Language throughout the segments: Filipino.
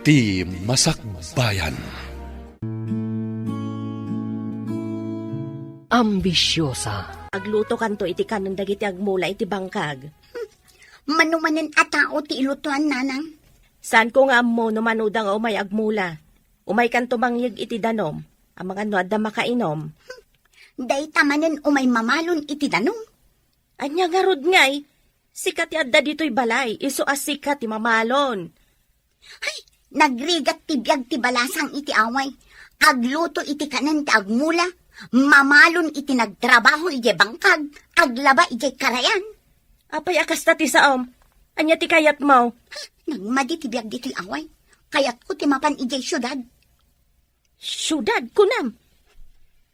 iti masakbayan. Ambisyosa. Agluto kanto iti kanon dagiti agmula iti bangkag. Manumanen a tao ti ilutuan nanang. Saan ko nga mo no manudang umay agmula? Umay kanto mangyag iti danom. Ang mga nuad na makainom. Day tamanen umay mamalon iti danong. Anya garod ngay. Sikat yadda dito'y balay. Iso as sikat ti mamalon. Ay, nagrigat ti biyag ti balasang iti away. Agluto iti kanan ti agmula. Mamalon iti nagtrabaho iti bangkag. Aglaba iti karayan. Apay akas na ti saom. Anya ti kayat mo. Nagmadi ti biyag dito'y away. Kayat ko ti mapan iti syudad. Syudad kunam.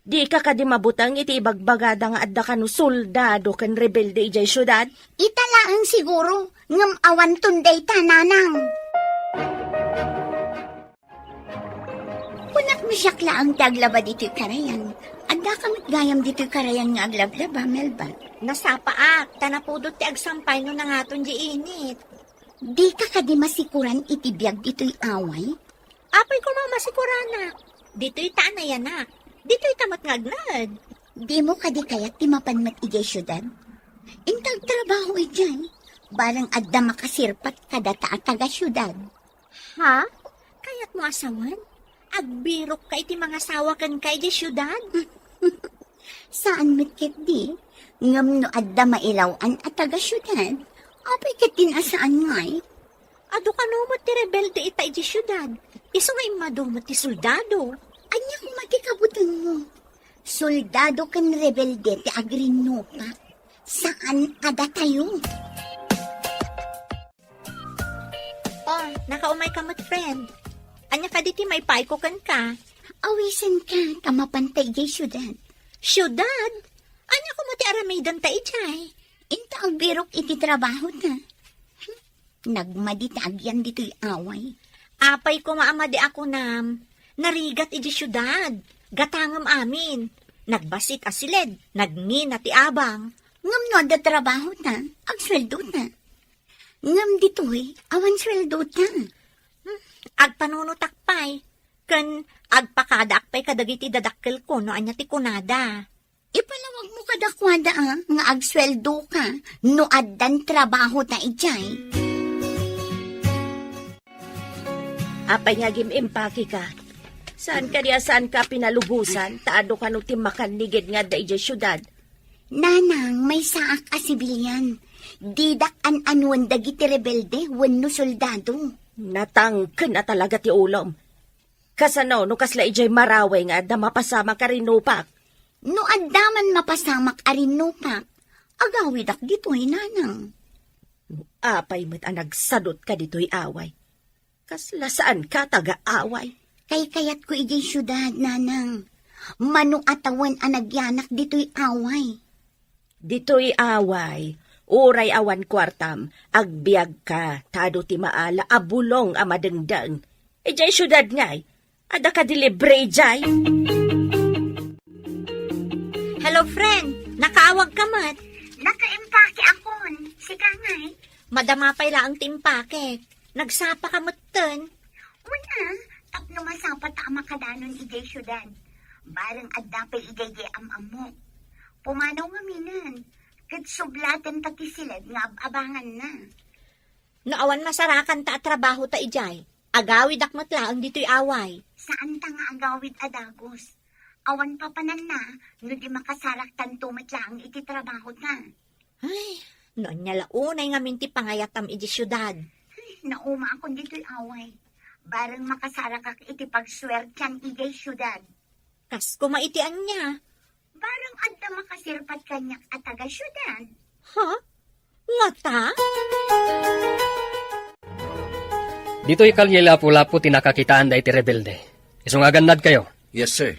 Di ka di mabutang iti ibagbagada nga adda kanu soldado kan rebelde ijay syudad. Italaang siguro. Ngam awan tunday tananang. Kunak misyak laang taglaba dito'y karayan. Adda kamit gayam dito'y karayan nga aglablaba, Melba. Nasapaak, tanapudot ti agsampay no nangaton di init. Di ka di masikuran iti biyag dito'y away? Apay ko mamasigurana. Dito'y taanayanak. Dito'y tamat ngagnad. Di mo kadi kayat ti mapanmat ijay syudad? Intag trabaho ijay. Barang adda makasirpat kada taga syudad. Ha? Kaya't mo asawan? Agbirok ka iti mga sawakan kay di syudad? Saan mitkit di? Ngam no adda mailawan at taga syudad. Apay katin asaan ngay? Ado ka numot ti rebelde ita iti syudad. Iso nga imadumot ti soldado. Anya kung matikabutan mo? Soldado kan rebelde ti agrinopa. Saan ada tayo? Oh, nakaumay ka mat friend. Anya ka diti may paiko kan ka. Awisan ka, tamapantay jay syudad. Syudad? Anya ko mo ti aramidan ta ijay. Inta ang birok iti trabaho na. Nagmaditag yan dito'y away. Apay ko maamadi ako nam. Narigat iti syudad. Gatangam amin. Nagbasik asilid. Nagngin ti abang. Ngam no da trabaho na, agsweldo na. Ngam dito'y, awan sweldo na. Agpanunutakpay. Kan agpakadakpay kadagiti dadakkel ko no anya ti kunada. Ipalawag mo kadakwada nga agsweldo ka, no addan trabaho na ijay. Apay nga gimimpaki ka. Saan ka diya saan ka pinalubusan? Taado ka nung timakan nigid nga da ijay syudad. Nanang, may saak a sibilyan. Didak an-anuan dagiti rebelde, wenno soldado. Natangken na talaga ti ulom. Kasano no kasla ijay maraway nga da mapasama ka rinupak. No addaman mapasamak arinupak, agawidak dito'y nanang. Apay met ang nagsadot ka dito'y away. Kasla saan ka taga-away? Kay kayat ko ijay syudad, nanang. Mano atawan ang nagyanak dito'y away. Dito'y away, uray awan kwartam, agbiag ka, tado ti maala, abulong amadengdeng. Ijay syudad ngay, ada ka dilibre ijay. Hello friend, nakaawag ka mat. Nakaimpake akon, sika ngay. Madamapay la ang timpake. Nagsapa ka mutten. Una, tapno masapat ang makadanon ijay syudad. Barang adapay ijay am-amok. Pumanaw nga minan. Kadsublaten pati silad nga abangan na. Naawan masarakan ta at trabaho ta ijay. Agawid akmat laang dito'y away. Saan ta nga agawid adagos? Awan papanan na, no di makasarak tantumit lang iti trabaho na. Ay, noon niya launay nga minti pangayatam iti syudad. Nauma akong dito'y away. Barang makasarak ak iti pagswertyan ijay syudad. Kas kumaitian niya. Barang adda makasirpat kanyak at taga syudad. Ha? Ngata? Dito'y kalye lapu-lapu tinakakitaan da iti rebelde. Isungagannad kayo. Yes, sir.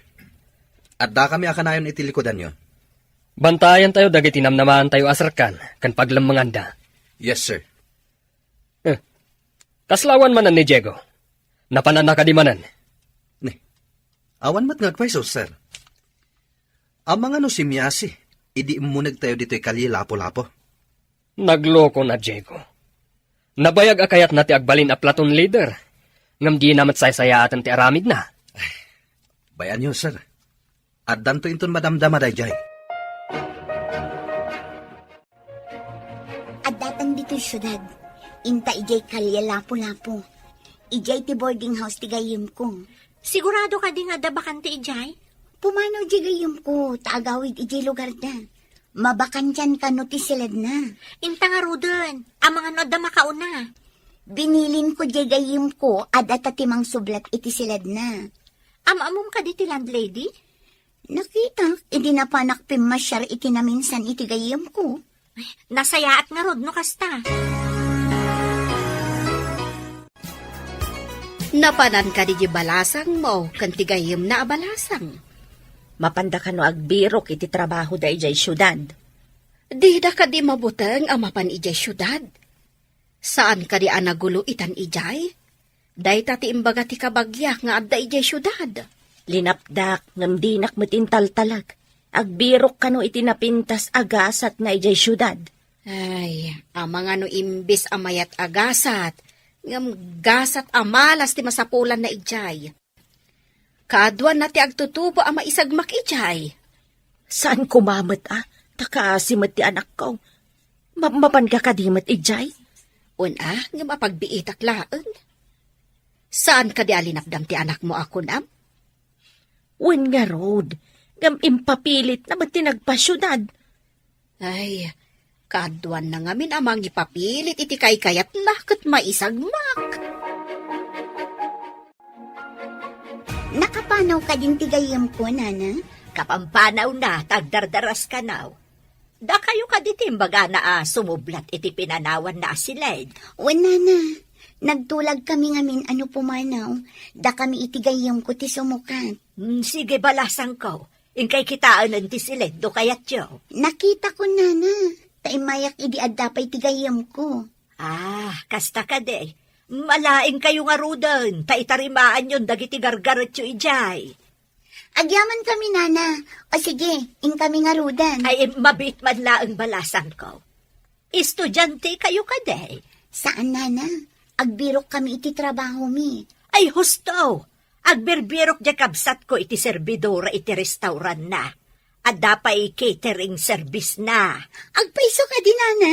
At da kami akanayon iti likodan nyo. Bantayan tayo dagiti namnamaan tayo asarkan, kan paglamanganda. Yes, sir. Kaslawan manan ni Diego. Napanan na kadimanan. Ne, awan mat ngagpaiso, sir. Ang mga no simyasi, idi imunag tayo dito'y kalye lapo-lapo. Nagloko na Diego. Nabayag akayat na ti agbalin a platoon leader. Ngam di namat saysayatan ti aramid na. Bayan niyo, sir. At danto inton madamdama dayjay. At datang dito syudad. Inta ijay kalye lapo-lapo. Ijay ti boarding house ti gayem ko. Sigurado ka di nga da bakante ijay? Pumanaw di gayem ko, taagawid ijay lugar na. Mabakan dyan ka no ti silad na. Inta nga Ruden, ang mga no da makauna. Binilin ko di gayem ko, at atatimang sublat iti silad na. Amamom ka di ti landlady? Nakita, hindi na panakpim masyar iti na minsan iti gayem ko. Nasayaat nga Rod no kasta. Napanan ka di balasang mo, kantigayim na abalasang. Mapanda ka no agbirok iti trabaho da ijay syudad. Di da ka di mabuteng amapan ijay syudad. Saan ka di anagulo itan ijay? Day tati imbaga ti kabagyak nga adda ijay syudad. Linapdak ngam dinak matintaltalag. Agbirok ka no iti napintas agasat na ijay syudad. Ay, ang mga no imbis amayat agasat, ngam gasat amalas ti masapulan na ijay. Kaadwan na ti agtutubo ang maisagmak ijay. Saan kumamat Takasimat ti anak ko. Mapan ka kadimat ijay? Una, ngam apagbiitak laan. Saan ka di alinapdam ti anak mo ako nam? Wen nga road. Ngam impapilit na ba't tinagpasyudad? Ay, kaadwan na ngamin amang ipapilit iti kaykayat na kat maisagmak. Nakapanaw ka din tigayam ko, nana? Kapampanaw na, tagdardaras ka now. Da kayo ka di timbaga na sumublat iti pinanawan na asilid. Wala na. Nagtulag kami ngamin ano pumanaw. Da kami itigayam ko ti sumukat. Sige balasang ko. Inkay kitaan ng tisilid do kayat yo. Nakita ko, nana. Taimayak idi adapay tigayam ko. Kasta ka de. Malaing kayo nga Ruden. Taitarimaan yun dagiti gargarot yo ijay. Agyaman kami, nana. O sige, ing kami nga rudan. Ay mabit man laang balasan ko. Estudyante kayo ka de. Saan, nana? Agbirok kami iti trabaho mi. Ay husto. Agbirbirok di kabsat ko iti servidora iti restaurant na. At dapay catering service na. Agpaiso ka din, nana?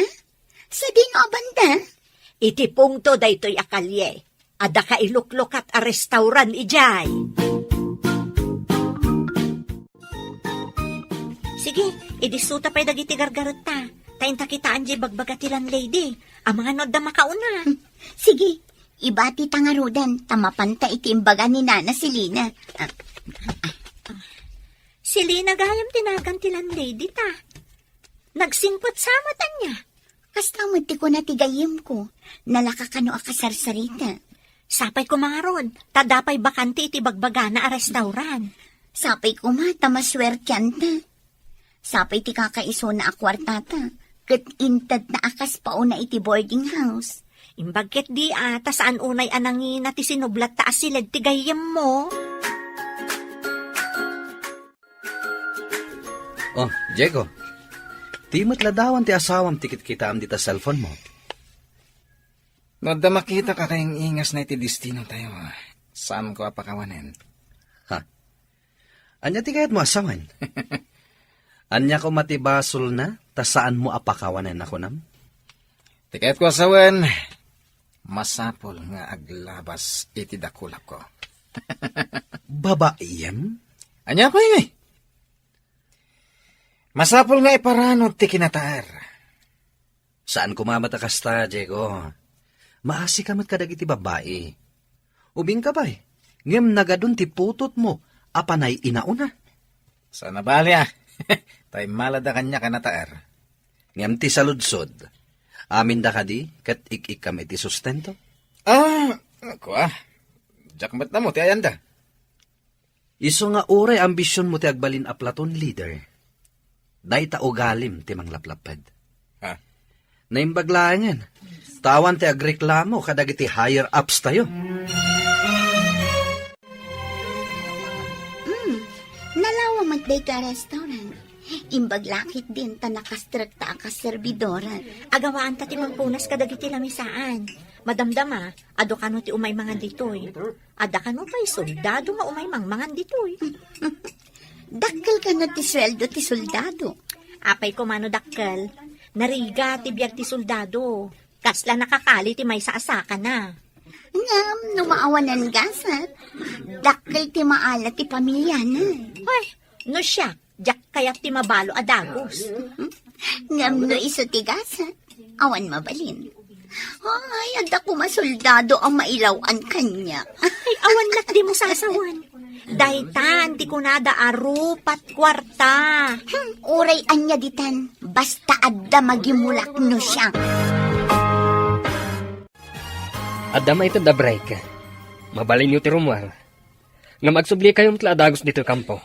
Sa dino banda? Iti pungto daytoy akalye. Ada ka iluklokat a restaurant ijay. Sige, idisuta pa'y dagiti gargarot ta. Tayin takitaan di bagbagatilan lady. Ang mga nod na makauna. Sige, ibati tangarudan. Tamapanta iti imbaga ni nana si Lina. Si Lina gayam tinagantilan lady ta. Nagsingpot samatan niya. Kastamad ti ko na tigayim ko. Nalakakano akasarsarita. Sapay ko mga ron. Tadapay bakante iti bagbaga na a restaurant. Sapay ko ma, tamaswertyan ta. Sapay ti kakaiso na akwartata. Kat intad na akas pauna iti boarding house. Imbagket di ata saan unay anangin na ti sinublat ta asilid ti gayam mo. Oh, Diego. Ti matladawan ti asawam tikit kita am dita cellphone mo. No, da makita ka kayong ingas na iti destino tayo. Saan ko apakawanin? Ha? Anya ti kayat mo asawan? Anya ko matibasol na, ta saan mo apakawanan ako nam? Tikayat ko asawan, masapol nga aglabas iti dakulak ko. Babaiyem? Anya ko ingay? Masapol nga iparano ti kinataar. Saan kumamata kasta, Diego? Maasi ka mat kadag iti babae. Ubing ka ba'y? Ngem nagadun ti putot mo, apanay inauna. Sana bali Tay malada kanya kanataar. Ngem ti saludsod. Amin da kadi, kat ik kami ti sustento. Ako Jakmat na mo, ti ayanda. Iso nga uray ambisyon mo ti agbalin a platon leader. Day ta ugalim ti manglaplapad. Ha? Naimbaglaangan. Tawan ti agreklamo kadag iti higher ups tayo. Nalawa magday ka restaurant. Imbag lakit din ta nakastrikta ka servidora. Agawaan ta ti magpunas kadagiti lamisaan. Madamdama, ado kano ti umay mangan ditoy. Ada kano pa'y soldado nga umay mangan ditoy. Dakkel ka na ti sweldo ti soldado. Apay ko mano dakkel, nariga ti biag ti soldado. Kasla nakakali ti may saasaka na. Ngam, numaawanan gasat. Dakkel ti maala ti pamilya na. Ay, no siya, jak kayat ti mabalo adagos. Ngam no iso ti gasat. Awan mabalin. Ay, ada ko masoldado ang mailawan kanya. Ay, awan lat di mo sasawan. Daytan, ti kunada arupat kwarta. Uray anya ditan, basta adda magimulak no siya. Adama ito da break. Mabalin nyo ti rumwar. Nga magsubli kayong tlaadagos dito kampo.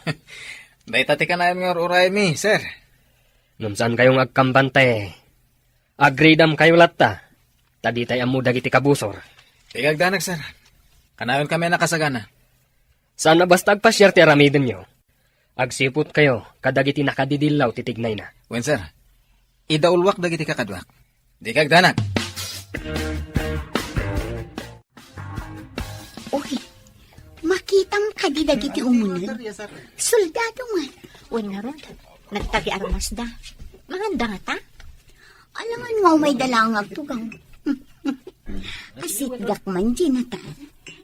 Dayta ti kanayon nga uray mi, sir. Ngam saan kayong agkambante. Agreedam kayo latta. Tadi tayo amu dagiti kabusor. Tigagdanag, sir. Kanayon kami nakasagana. Sana basta agpasyar ti aramidin nyo. Agsipot kayo, kadagiti nakadidilaw titignay na. Wen, sir. Idaulwak dagiti kakadwak. Di kagdanag. Uy, makitam ka di dagiti umunod. Soldado man. Uy na ron, nagtagi armas da. Manganda nga ta? Alangan mo may dalangag tugang. Kasitgak man di na ta.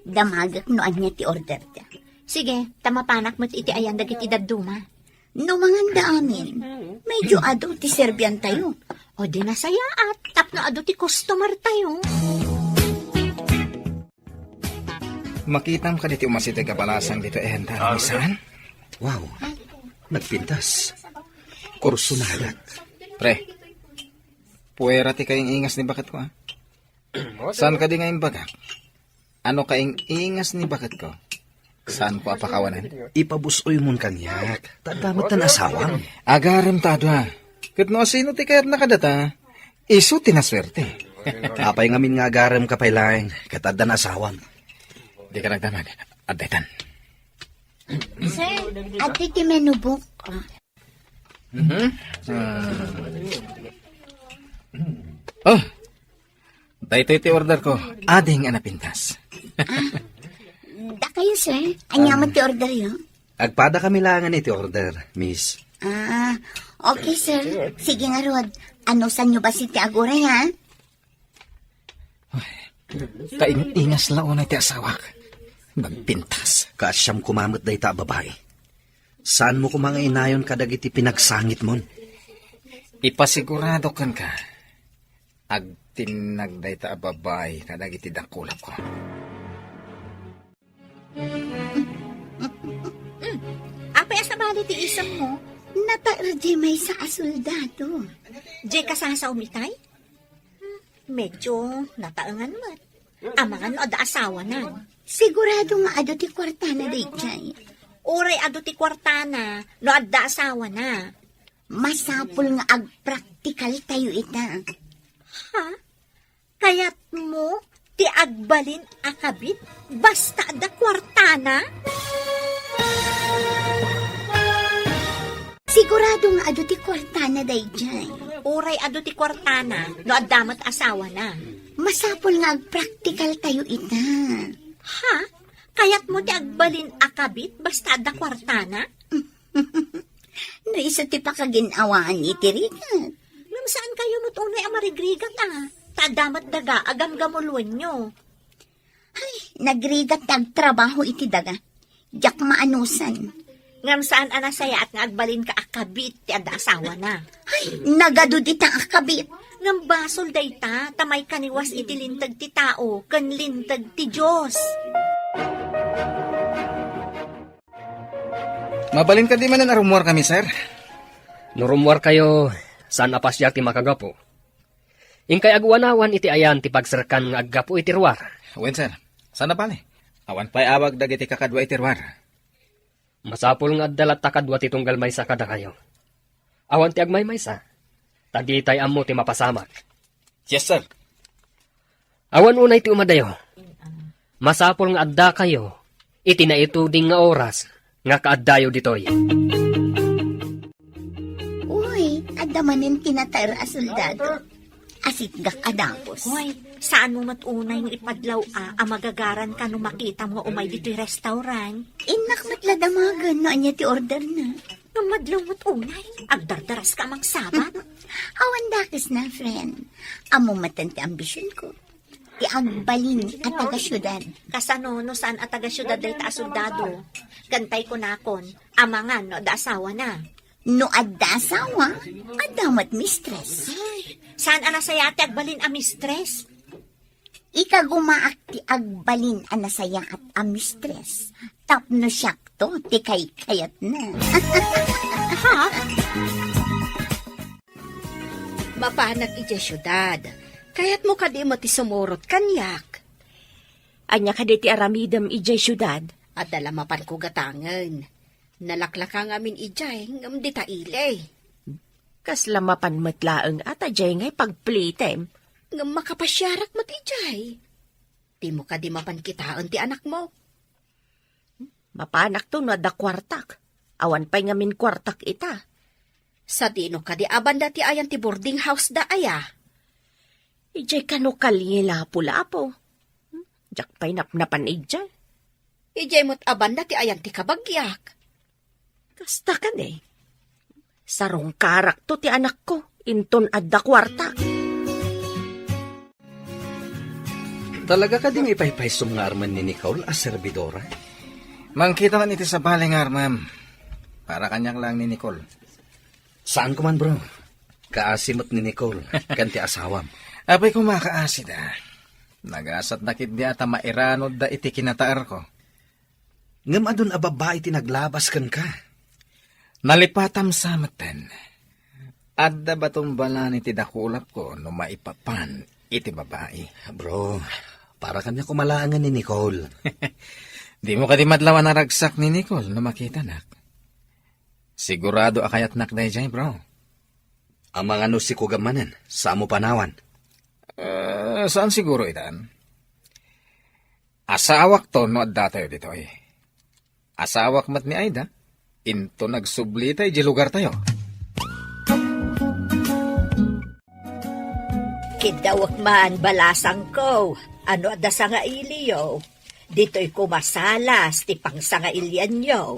Damagak no anya ti order ta. Sige, tamapanak mo't iti ayan dagiti daduma. No manganda amin. Medyo ado ti serbian tayo. O di na saya at tapno ado ti customer tayo. Makitam ka diti umasitay kapalasang dito ehenta. Misan? Wow, nagpintas. Kurso na halat. Pre, puwera ti kayong ingas ni bakat ko, ha? Saan ka di ngayon bagak? Ano kaing ingas ni bakat ko? Saan ko apakawanan? Ipabusoy mon kanyak. Tadamot na asawang. Agaram tado, ha? Kat no sino ti kayat nakadata? Isu tinaswerte. Apay ngamin nga garam kapaylaeng. Katadda na asawang. Di ka nagdamag. Addetan. Sir, ati ti menubok. Oh! Dahito iti order ko. Ading anapintas. Da kayo, sir. Anyaman ti order yun. Agpada kami langan iti order, miss. Ah, okay, sir. Sige nga, Rod. Ano sa nyo ba si ti Aguray, ha? Kaingas lao na iti asawak. Magpintas. Kaasyam kumamot day ta babae. Saan mo kumanga inayon kadagiti pinagsangit mon? Ipasigurado kan ka. Agtinagday ta babay kadagiti dakulap ko. Apay asabali ti isang mo, Nataerdi may sa asoldado. di ka sa umitay? Medyo nataangan mo. Amangan no ada asawa na. Sigurado nga ado ti kwartana day jay. Uray ado ti kwartana, no adda asawa na. Masapul nga ag-practical tayo ita. Ha? Kaya't mo, ti agbalin akabit, basta adda kwartana? Sigurado nga ado ti kwartana day jay. Uray ado ti kwartana, no addamat asawa na. Masapul nga ag-practical tayo ita. Ha? Kaya't mo ti agbalin akabit, basta adda kwartana? No isa ti pakaginawaan iti rigat. Nang saan kayo nutunay amarigrigat Tadamat daga, agam gamulwan nyo. Ay, nagrigat nagtrabaho iti daga. Jak maanusan. Ngam saan anasaya at nga agbalin ka akabit, ti adda asawa na. Ay, nagadud itang akabit. Ngam basol dayta, tamay kaniwas iti lintag ti tao, kan lintag ti Diyos. Mabalin ka di man na rumor kami, sir. Nurumwar kayo, saan apasyar ti makagapo. Ingkay agwanawan iti ayan ti pagserkan nga aggapo iti ruwar. Wen, sir. Sana pali. Awan pa'y awag dagiti kakadwa iti ruwar. Masapul nga dalat takadwa ti tunggal maysa kada kayo. Awan ti agmay maysa. Tagitay amo ti mapasamak. Yes, sir. Awan unay ti umadayo. Masapul nga adda kayo. Iti na ituding nga oras nga kaaddayo ditoy. manin tinatara a soldado. Asit gak adapos. Hoy, saan mo matunay ng ipadlaw magagaran ka nung makita mo umay dito yung restaurant? Inak matladamagan no anya ti order na. Nung madlaw mo't unay, agdardaras ka mang sabat. Awan dakis na, friend. Amo matanti ambisyon ko. Ti agbalin at taga syudad. Kasano no saan at taga syudad day ta soldado. Gantay ko nakon, amangan no da asawa na. No adda asawa, adamat mistress. Ay, saan anasaya ti agbalin a mistress? Ikagumaak ti agbalin anasaya at a mistress. Tapno siyak to, ti kayat na. Ha? Mapanag iti syudad. Kaya't mo kadi mo ti sumurot kanyak. Anya ka di ti aramidam ijay syudad. At dalamapan ko gatangan. Nalaklaka nga min ijay ngam di taile. Kas lamapan matlaang at ajay ngay pagplitem. Ngam makapasyarak mat ijay. Di mo kadi mapankitaan ti anak mo. Mapanak to no da kwartak. Awan pa'y ngamin kwartak ita. Sa dino kadi abanda ti ayan ti boarding house da aya. Ijay kano kalila lapo. Jak pa'y napnapan ijay. Ijay mo't abanda ti ayan ti kabagyak. Kasta ka ne. Sarong karak to ti anak ko. Inton adda kwartak. Talaga ka ding ipaypaysom nga arman ni Nicole as servidora? Mangkita man iti sa balay nga, ma'am. Para kanyang lang ni Nicole. Saan ko man, bro? Kaasimot ni Nicole, kanti asawam. Apay kumakaasid Nagasat nakit di ata mairanod da iti kinataar ko. Ngam adun ababa iti naglabas kan ka. Nalipatam samatan. Adda batong balan iti dakulap ko no maipapan iti babae. Bro, para kanya kumalangan ni Nicole. Di mo kadi madlawan na ragsak ni Nicole no makita nak. Sigurado akayat nak na dyan, bro. Ang mga no si kugamanan, sa mo panawan. Saan siguro itan? Asawak to no adda tayo dito eh. Asawak mat ni Aida, into nagsubli tayo di lugar tayo. Kidawak man balasang ko. Ano adda sa nga iliyo? Dito'y kumasalas ti pang sa nga ilian nyo.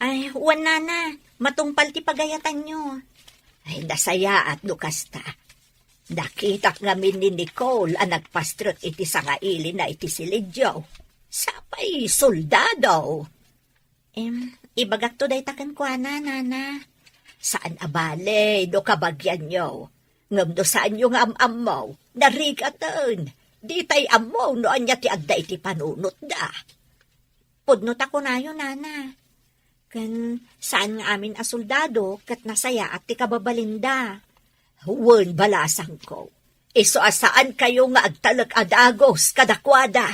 Ay, wala na. Matungpal ti pagayatan nyo. Ay, nasaya at lukasta. Nakitak ngamin ni Nicole ang nagpastrot iti sa nga ili na iti silidyo. Sapay, soldado. Ibagak to day takan kwa na, nana. Saan abale, do kabagyan nyo? Ngam do saan yung am-am mo? Narigatan. Di tay amo no anya ti adda iti panunot da. Pudnot ako na yun, nana. Kan saan nga amin a soldado kat nasaya at ti kababalinda. Huwon balasang ko. Iso asaan kayo nga agtalag adagos kadakwada.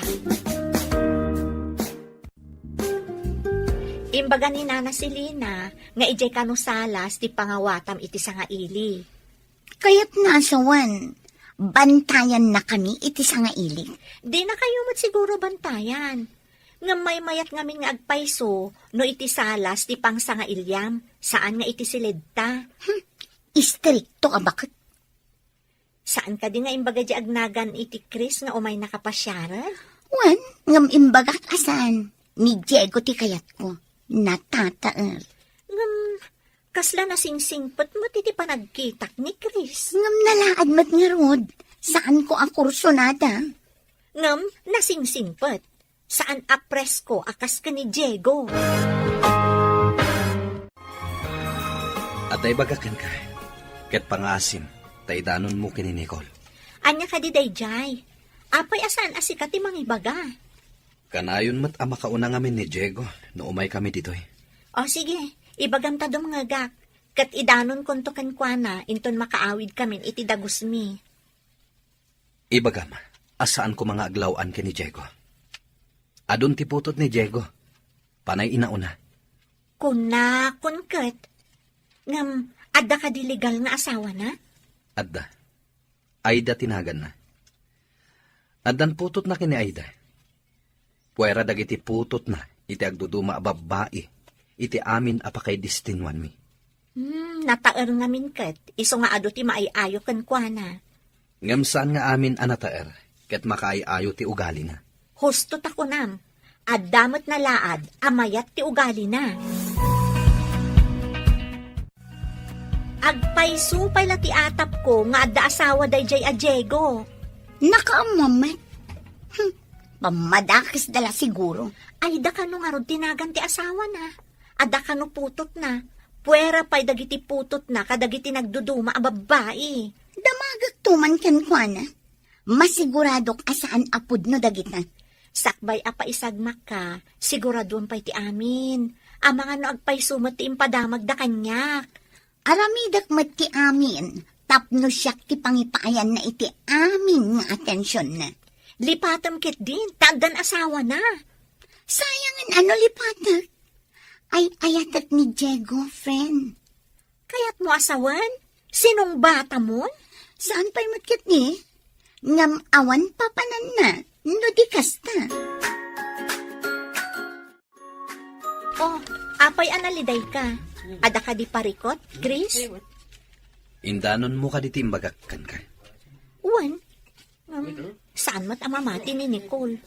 Imbaga ni Nana Silina nga ijay kano salas ti pangawatam iti sa nga ili. Kaya't nasawan, bantayan na kami iti sa nga ili. Di na kayo mat siguro bantayan. Nga may mayat ngamin nga agpayso no iti salas ti pang sa nga ilyam. Saan nga iti silidta? Istrikto ka bakit? Saan ka di nga imbaga di agnagan iti Chris nga umay nakapasyaran? Wan, ngam imbagak asan. Ni Diego ti kayat ko. Natataer. Ngam, kasla na singsingpot mo titi panagkitak ni Chris. Ngam nalaad mat nga rod. Saan ko ang kurso nada? Ngam, nasingsingpot. Saan apresko akas ka ni Diego? At ay bagakan ka. Ket pangasim, tay danon mo kini Nicole. Anya ka di dayjay. Apay asan asika ti mangibaga. Kanayon mat ama kauna ngamin ni Diego, no umay kami dito eh. O sige, ibagam ta dumngagak. Kat idanon konto kankwana, inton makaawid kamin iti dagusmi. Ibagam, asaan ko mga aglawaan kini Diego? Adun ti putot ni Diego. Panay inauna. Kuna, kunket. Ngam, adda ka di legal nga asawa na? Adda. Aida tinagan na. Addan putot na kini Aida. Puwera dagiti putot na, iti agduduma babae, iti amin apakay distinwan mi. nataer nga minket, iso nga ado ti maayayo kan kwa na. Ngam saan nga amin anataer, ket makaayayo ti ugali na. Husto ta kunam, adamot na laad, amayat ti ugali na. Agpaysupay la ti atap ko nga adda asawa dayjay a Diego. Nakaamamet. Pamadakis dala siguro. Ay da kano nga rod tinagan ti asawa na. Ada kano putot na. Puwera pa'y dagiti putot na kadagiti nagduduma a babae. Damagag tuman kan kwa na. Masiguradok asaan apod no dagita. Sakbay apa isagmak ka, siguraduan pa'y ti amin. Ang mga no agpaysumot ti impadamag da kanyak. Aramidak mat ti amin. Tapno siyak ti pangipayan na iti amin nga atensyon na. Lipatam kit din, tagdan asawa na. Sayangan ano lipatak? Ay ayatak ni Diego, friend. Kaya't mo asawan? Sinong bata mo? Saan pa'y matkit ni? Ngam awan papanan na, no di kasta. Oh, apay analiday ka. Ada ka di parikot, Chris? Indanon mo ka di timbagakkan ka. Uwan. Saan mo't amamati ni Nicole?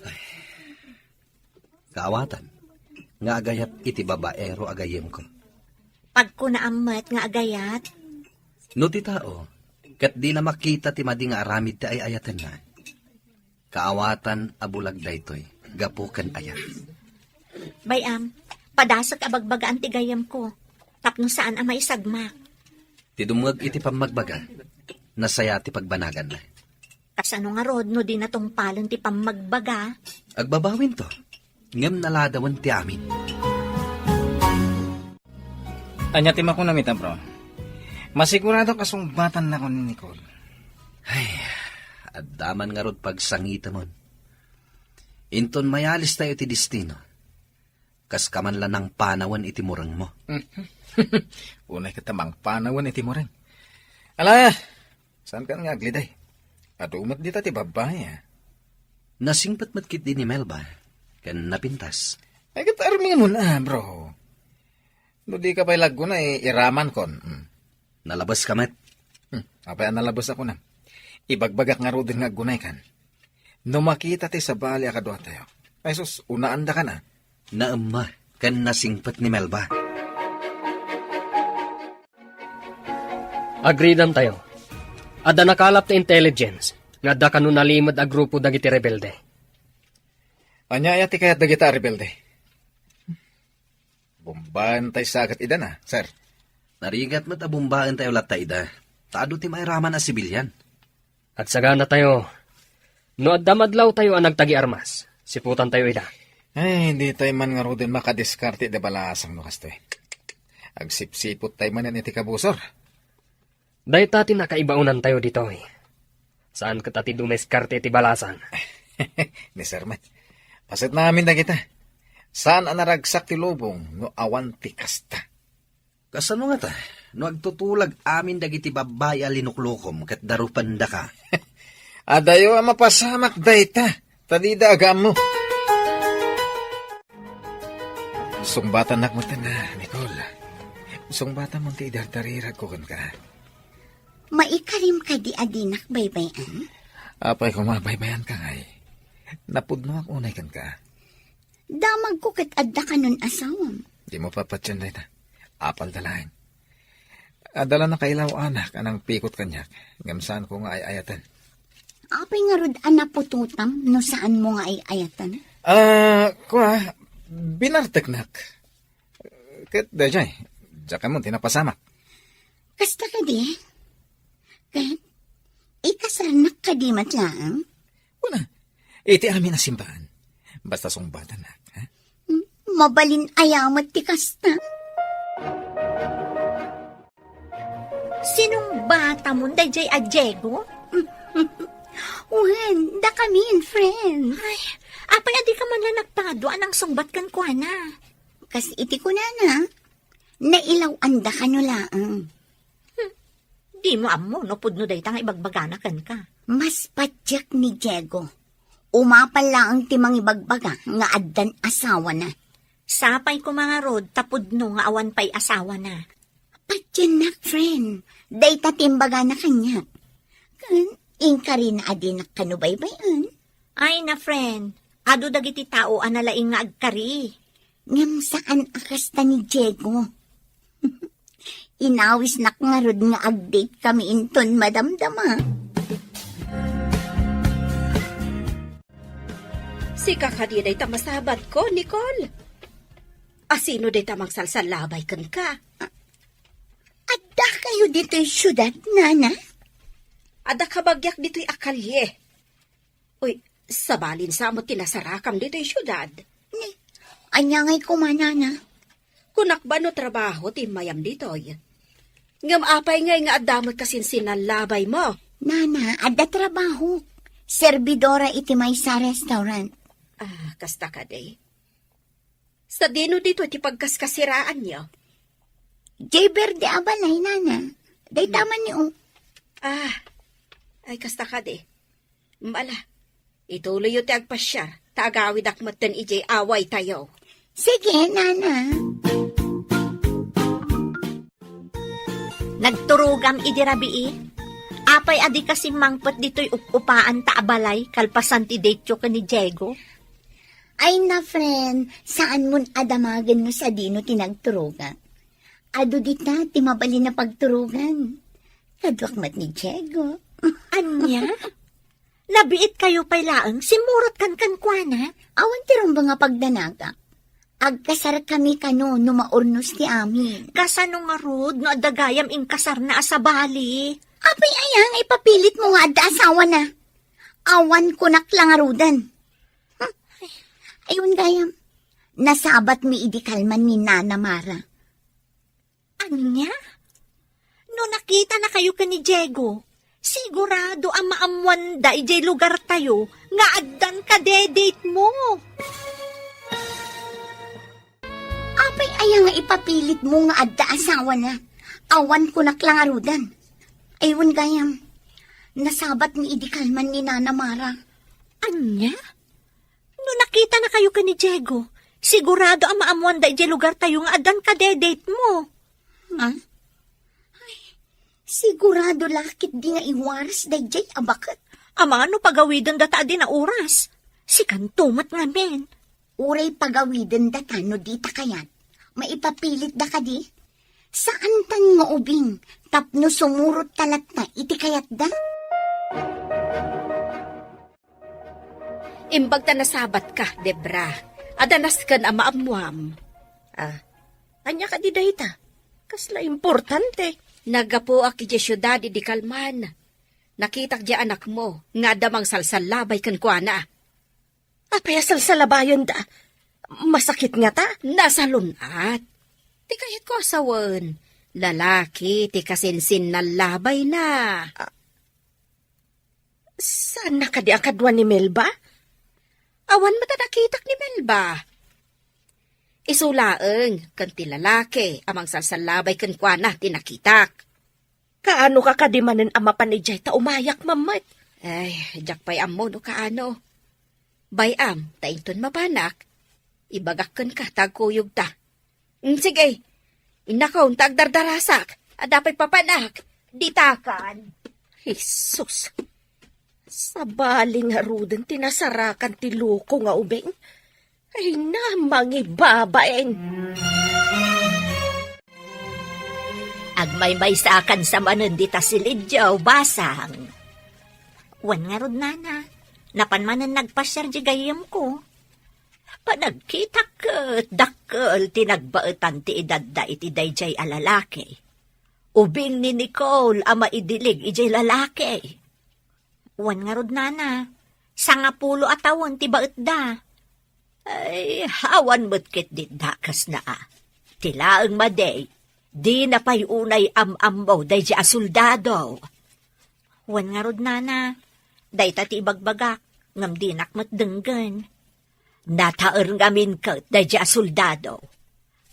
Kaawatan, nga agayat iti babaero agayem ko. Pag ko naamat nga agayat, No ti tao, kat di na makita ti madi nga aramid ti ay ayatan na. Kaawatan abulag daytoy, gapukan ayat. bayam, padasag abagbagaan ti gayam ko. Tapno saan ang maisagmak. Ti dumag iti pamagbaga, nasaya ti pagbanagan na. Kasano nga rod no di na tong palon ti pamagbaga. Agbabawin to, ngem naladawan ti amin. Anya ti makunamita, bro. Masigurado kasumbatan na ko ni Nicole. Addaman nga rod pagsangita mon. Inton mayalis tayo ti destino. Kas kaman lang ng panawan iti murang mo. Unay katamang panawan iti mo rin. Ala, saan ka nga agliday? At umat dita ti babae, ha? Nasingpat matkit din ni Melba, kan napintas. Ay, katarmin mo na, bro. No di ka pa'y lago na, iraman kon. Nalabas ka mat. Apay nalabas ako na. Ibagbagak nga rodin nga gunay kan. No makita ti sa bali akadwa tayo. Ay sus, unaanda ka na. Naama, kan nasingpat ni Melba. Agreedan tayo. Ada nakalap ti intelligence nga da kanu nalimod a grupo dagiti rebelde. Anya ti kayat dagita rebelde. Bombahan tayo sagat ida na, sir. Narigat mat abumbaan tayo latay da. Taado ti mairaman a sibilyan. At sagana tayo, no adda madlaw tayo ang nagtagi armas. Siputan tayo ida. Ay, hindi tayo man nga rodin makadiskarte de balasang no kastoy. Agsipsipot tayo man yan iti kabusor. Dahil tati nakaibaunan tayo dito eh. Saan ka tati dumeskarte ti balasan? Ni Sir Matt, pasit namin na kita. Saan ang naragsak ti lubong no awan ti kasta? Kasano nga ta? No agtutulag amin dagiti babay a linuklukom kat darupanda ka. Adayo ang mapasamak dayta. Tadida agam mo. Sungbatan nakmutan na, Nicole. Sungbatan mong ti idardarirag ko kan ka. Maikarim ka di adinak baybayan? Apay kung mabaybayan ka ngay. Napudno ako unay kan ka. Damag ko kat adda ka nun asawam. Di mo papatsyan dayta. Apal dalahin. Adala na kailaw anak anang pikot kanyak. Ngamsaan ko nga ay ayatan. Apay nga rod anapututam no saan mo nga ay ayatan? Kuha, binarteknak. Kat dajay, dyan mo tinapasamak. Kasta ka di? Kat, ikasarnak ka di matlaang? Una, iti amin na simbahan. Basta sungbatan na. Ha? Mabalin ayamat ti kasta. Sinong bata mo, dayjay a Diego? Wen, da kami friend. Ay, apay adi ka man lang nagpado anang sungbat kan kwa na. Kas iti ko na. Nailaw anda ka no laang. Di mo amo, no pudno day tang ibagbaganakan ka. Mas padyak ni Diego. Umapal lang ti mangibagbaga nga addan asawa na. Sapay ko mga rod, tapudno nga awan pa'y asawa na. Patyanak, friend. Day tatimbaga na kanya. Kan, ingka rin na adinak kanubay-bayan. Ay na, friend. Ado dagiti tao analaing nga agkari. Ngam saan akasta ni Diego? Inawis nak nga rod nga agdate kami inton madamdama. Si kakadi day tamasabat ko, Nicole. Asino day tamang salsalabay kan ka? Adda kayo dito yung syudad, nana? Ada kabagyak dito'y akalye. Uy, sabalin sa mo tinasarakam dito'y syudad. Anya ngay kumanana. Kunak ba no trabaho ti mayam dito'y? Ngam apay ngay nga adamot kasin sinalabay mo. Nana, adda trabaho. Servidora iti may sa restaurant. Ah, kasta ka day. Sa dino dito ti pagkaskasiraan niyo. Jay Verde abalay, nana. Day taman niyo. Ah, ay kasta ka day. Mala, ituloy yung ti agpasyar. Taagawid akmatan ijay away tayo. Sige, nana. Nagturugam idirabii. Apay adi kasi mangpot dito'y upaan ta abalay kalpasan ti detyo ka ni Diego. Ay na, friend. Saan mo adamagan mo sa dino tinagturugan? Ado dita, timabali na pagturugan. Kadwakmat ni Diego. Anya? Nabiit kayo pay laang simurot kan kuana. Awan tirong ba nga pagdanaga? Agkasar kami kano numaurnos ti amin. Kasano nga rod no adagayam ing kasar na asabali. Apay ayang ipapilit mo nga adda asawa na. Awan ko naklangarudan. Ayun gayam. Nasabat mi idikalman ni Nana Mara. Anya? No nakita na kayo ka ni Diego, sigurado ang maamwanda ijay lugar tayo nga addan ka de-date mo. Apay ayang nga ipapilit mo nga adda asawa na. Awan ko naklangarudan. Ayun gayam. Nasabat mi idikalman ni Nana Mara. Anya? No nakita na kayo ka ni Diego, sigurado ang maamwanda ijay lugar tayo nga addan ka de-date mo. Ha? Ay, sigurado lakit di nga iwaras dayjay abakat. Ama ano pagawidan data di na oras? Si kantumat nga men. Uray pagawiden data no dita kayat. Maipapilit da ka di? Saan tan nga ubing? Tapno sumurot talat na iti kayat da? Imbag ta nasabat ka, Debra. Adanas kan ama amuam. Ah, anya ka di dayta? Kasla importante. Nagapo ak iti syudad di kalman. Nakitak di anak mo, nga damang salsalabay kan kuana. Apayasal sa labayon da. Masakit nga ta. Nasa lunat. Ti kayat ko asawan. Lalaki, ti kasinsin na labay na. Saan na ka di akadwa ni Melba? Awan matanakitak ni Melba. Isulaeng, kan ti lalaki, amang salsalabay kan kuana, tinakitak. Kaano ka kadimanin ama panijay ta umayak mamat? Ay, jak pay ammo no kaano. Bayam, tainton mapanak. Ibagak kan ka, tagkuyog ta. Sige, inakaw, tagdardarasak. Adapay papanak. Ditakan. Jesus. Sa baling harudan tinasarakan ti luko nga ubeng. Ay na, mangibabaeng. Agmaymay sa akan sa manon dita si Lidyaw, basang. Wan nga rod nana, napanmanan nagpasyar di gayam ko. Panagkita kat, dakkel, tinagbaetan ti idadda iti dayjay alalaki. Ubing ni Nicole, ama idilig ijay lalaki. Wan nga rod nana, 10 atawon ti baet da. Ay, hawan mo't kit dit dakas na Tilaang maday, di na pa'y unay am-ambo day di asoldado. Wan nga rod nana, day tati ibagbagak, ngam di nakmat denggan. Nataer ngamin kat day di asoldado.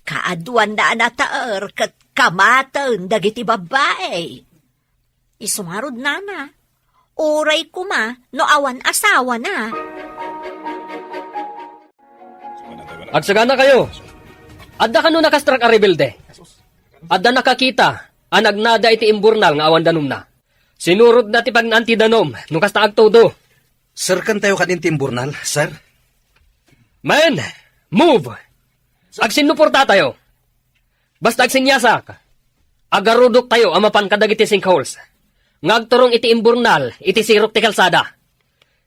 Kaaduan na nataer kat kamatan dagiti babae. Isungarod nana, oray kuma no awan asawa na. Agsagana kayo. Adda ka no nakastrak a rebelde. Adda nakakita, anag nada iti imburnal nga awan danom na. Sinurod na ti pagnanti danom, nung kasta agtodo. Sir, kan tayo kanin timburnal, sir? Man, move! Agsinuporta tayo. Basta agsinyasak. Agarudok tayo amapan kadag iti sinkholes. Ngagturong iti imburnal, iti sirok ti kalsada.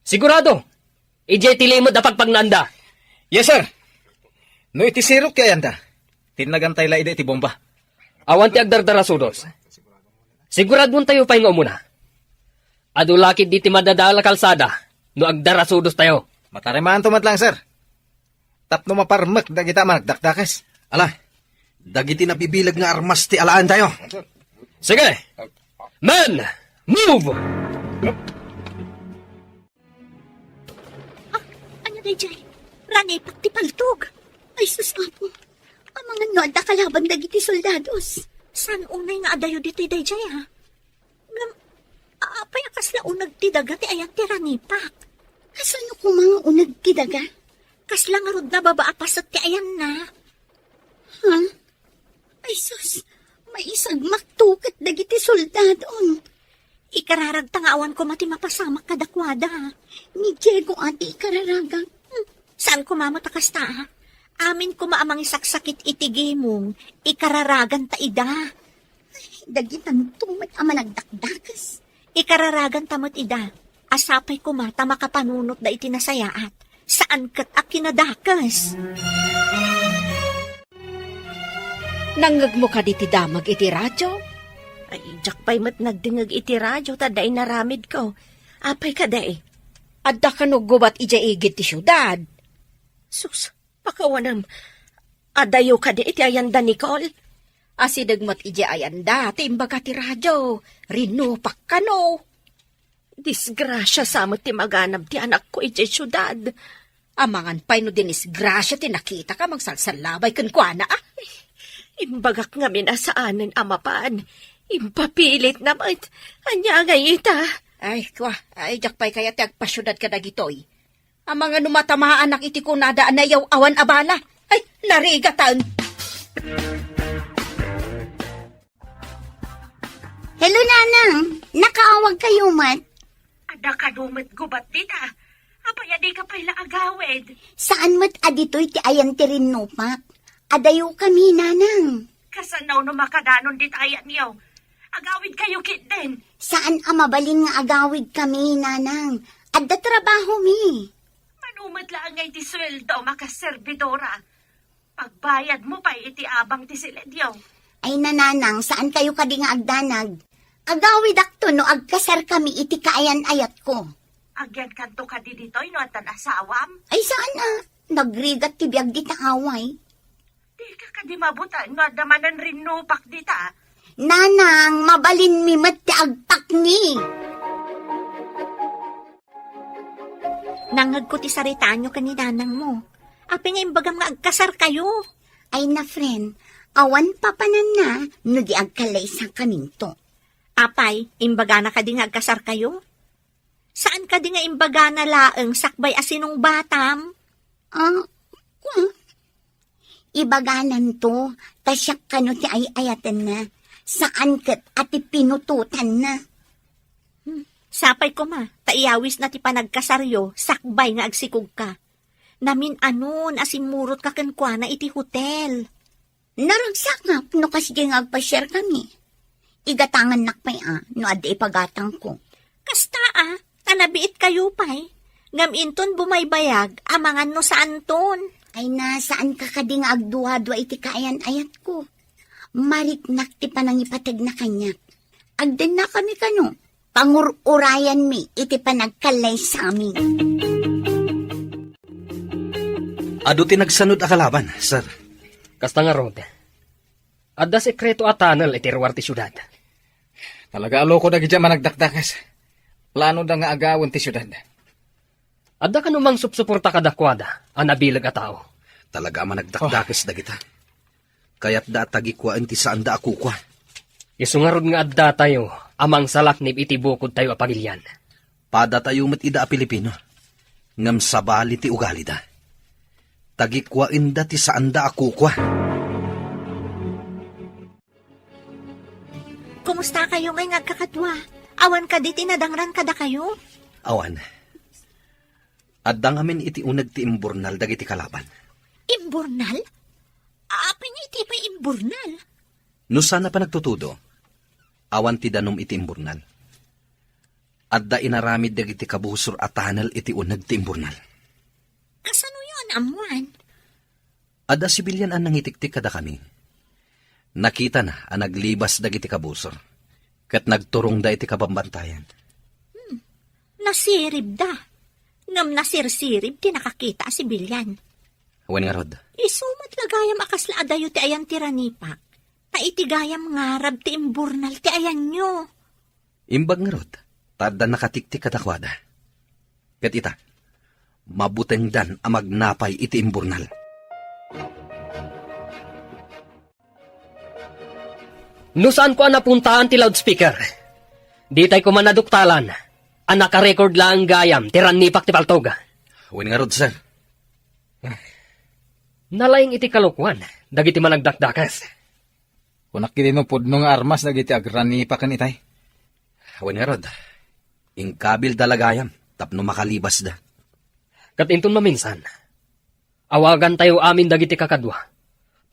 Sigurado, ijay ti limod na pagpagnanda. Yes, sir. No iti sirok kaya yanda. Tinagantay la iti bomba. Awan ti agdardarasudos. Siguradon tayo pa nga umuna. Adulakid di ti madadala kalsada, no agdarasudos tayo. Matarimaan tumat lang, sir. Tapno maparmak dagita managdakdakas. Ala, dagiti nabibilag nga armas ti alaan tayo. Sige! Man! Move! Ano na dyan? Rani, pakti paltog. Ay, susapo. Ang mga noda kalaban dagiti soldados. San unay nga adayo dito dayjay, ha? Ngam, apay akas na unag tidaga ti ayat ti Rani, pak. Kasano ko mga unag tidaga? Kaslang arod na babaapasat ti ayan na. Ha? Ay, sus. May isang maktukat dagiti soldadon. Ikararag tangawan ko mati mapasamak kadakwada. Ni Diego ati ikararagag. Saan ko mamatakas ta, ha? Amin ko maamang isaksakit itigi mong ikararagan ta ida. Dagitan tumat ama nagdakdakas. Ikararagan tamot ida. Asapay ko mata makapanunot da itinasayaat. Saan kat akinadakas? Nangag mo ka diti damag iti radyo? Ay, jak pa'y mat nagdingag iti radyo, taday naramid ko. Apay ka day. Adda ka no gubat ija igit ti syudad. Sus, pakawanam. Adayo ka di iti ayanda, Nicole. Asidagmat ija ayanda, timbaga ti radyo. Rinupak ka no. Disgrasya sa mo ti maganap ti anak ko iti syudad. Amangan pa'y no dinis grasya ti nakita ka magsalsalabay kan kuana ah. Imbagak nga minasaanan amapan. Impapilit naman. Anya nga ita. Ay, kwa, ay, jakpay kaya ti agpasyudad ka dagitoy. Ang mga numatamaan anak iti ko nadaan na yaw awan abala. Ay, narigatan. Hello, Nanang. Nakaawag kayo, mat. Ada ka dumat gubat dita. Apay adi ka pala agawid. Saan mat aditoy ti ayan ti rinupak? Adayo kami, Nanang. Kasanaw no makadanon dit ayan niyo. Agawid kayo kit din. Saan amabalin nga agawid kami, Nanang? Adda trabaho mi. Manumat lang ngay ti sweldo makaservidora. Pagbayad mo pa iti abang ti siledyaw. Ay, Nanang, saan kayo kadi nga agdanag? Agawid akto no agkasar kami iti kaayan ayat ko. Agyan kanto ka di ditoy no at asawam. Ay, saan na? Nagrigat ti biyag di taaway. Di ka di mabutan no at damanan rin nupak dita. Nanang, mabalin mi mat ti agpak ni. Nangag ko ti saritaan nyo kani Nanang mo. Api nga imbagam nga agkasar kayo. Ay na, friend, awan papanan na no di agkalay sa kaminto. Apay, imbaga na ka di nga agkasar kayo? Saan ka di nga imbaga na laeng sakbay asinong batam? Ibaganan to, tasyak ka no ti ay-ayatan na. Saan kat ati pinututan na? Sapay ko ma, taiyawis na ti panagkasaryo, sakbay nga agsikog ka. Namin anon asimurot ka kankwana iti hotel. Naragsak nga, no kasi nga agpa-share kami. Igatangan nakpay no adi ipagatang ko. Kasta tanabiit kayo pa'y. Ngaminton bumaybayag, amangan no saan ton. Ay nasaan ka kading agduwa-dua iti kaayan ayat ko. Mariknak ti panangipatag na kanyak. Agdan na kami kano, pangururayan mi iti panagkalay sa amin. Ado ti nagsanod akalaban, sir. Kasta nga rod. Adda sekreto atanal iti ruwar ti syudad. Talaga alo ko dagi dyan managdakdakas. Plano da nga agawon ti syudad. Adda ka numang supsuporta kadakwada, ang nabilag a tao. Talaga managdakdakes dagita. Kaya't da tagikwaan ti saan da akukwa. Isungarod nga adda tayo, amang salaknib iti bukod tayo a pamilyan. Pada tayo mat ida a Pilipino. Ngam sabali ti ugali da. Tagikwain da ti saan da akukwa. kamusta kayo ngay ngagkakadwa? Awan ka di tinadangran kada kayo? Awan. Addang amin iti unag ti imburnal dagiti kalaban. Imburnal? Apa niya iti pa imburnal? No sana pa nagtutudo, awan ti danom iti imburnal. Adda inaramid dagiti kabusor at tanal iti unag ti imburnal. Kasano yun, amuan? Adda sibilyan ang nangitiktik kada kami. Nakita na ang naglibas dagiti kabusor. Kat nagturong da iti kabambantayan. Nasirib da. Ngam nasirsirib, ti nakakita si Bilyan. Awan nga rod. Isumat lagayam akasla adayo ti ayan tiranipak. Paitigayam ngarab ti imburnal ti ayan nyo. Imbag nga rod, tadda nakatiktik katakwada. Kat ita, mabuteng dan ang magnapay iti imburnal. No saan ko napuntaan ti loudspeaker? Di tayo ko manaduktalan. Ang naka-record lang gayam, tiran nipak ti paltog. Awan nga rod, sir. Nalayang iti kalukuan, dagiti managdakdakas. Kunak kiti no pudno nga armas dagiti agrani pa kan itay. Awan nga rod. Ingkabil dalagayam, tapno makalibas da. Kat inton maminsan, awagan tayo amin dagiti kakadwa.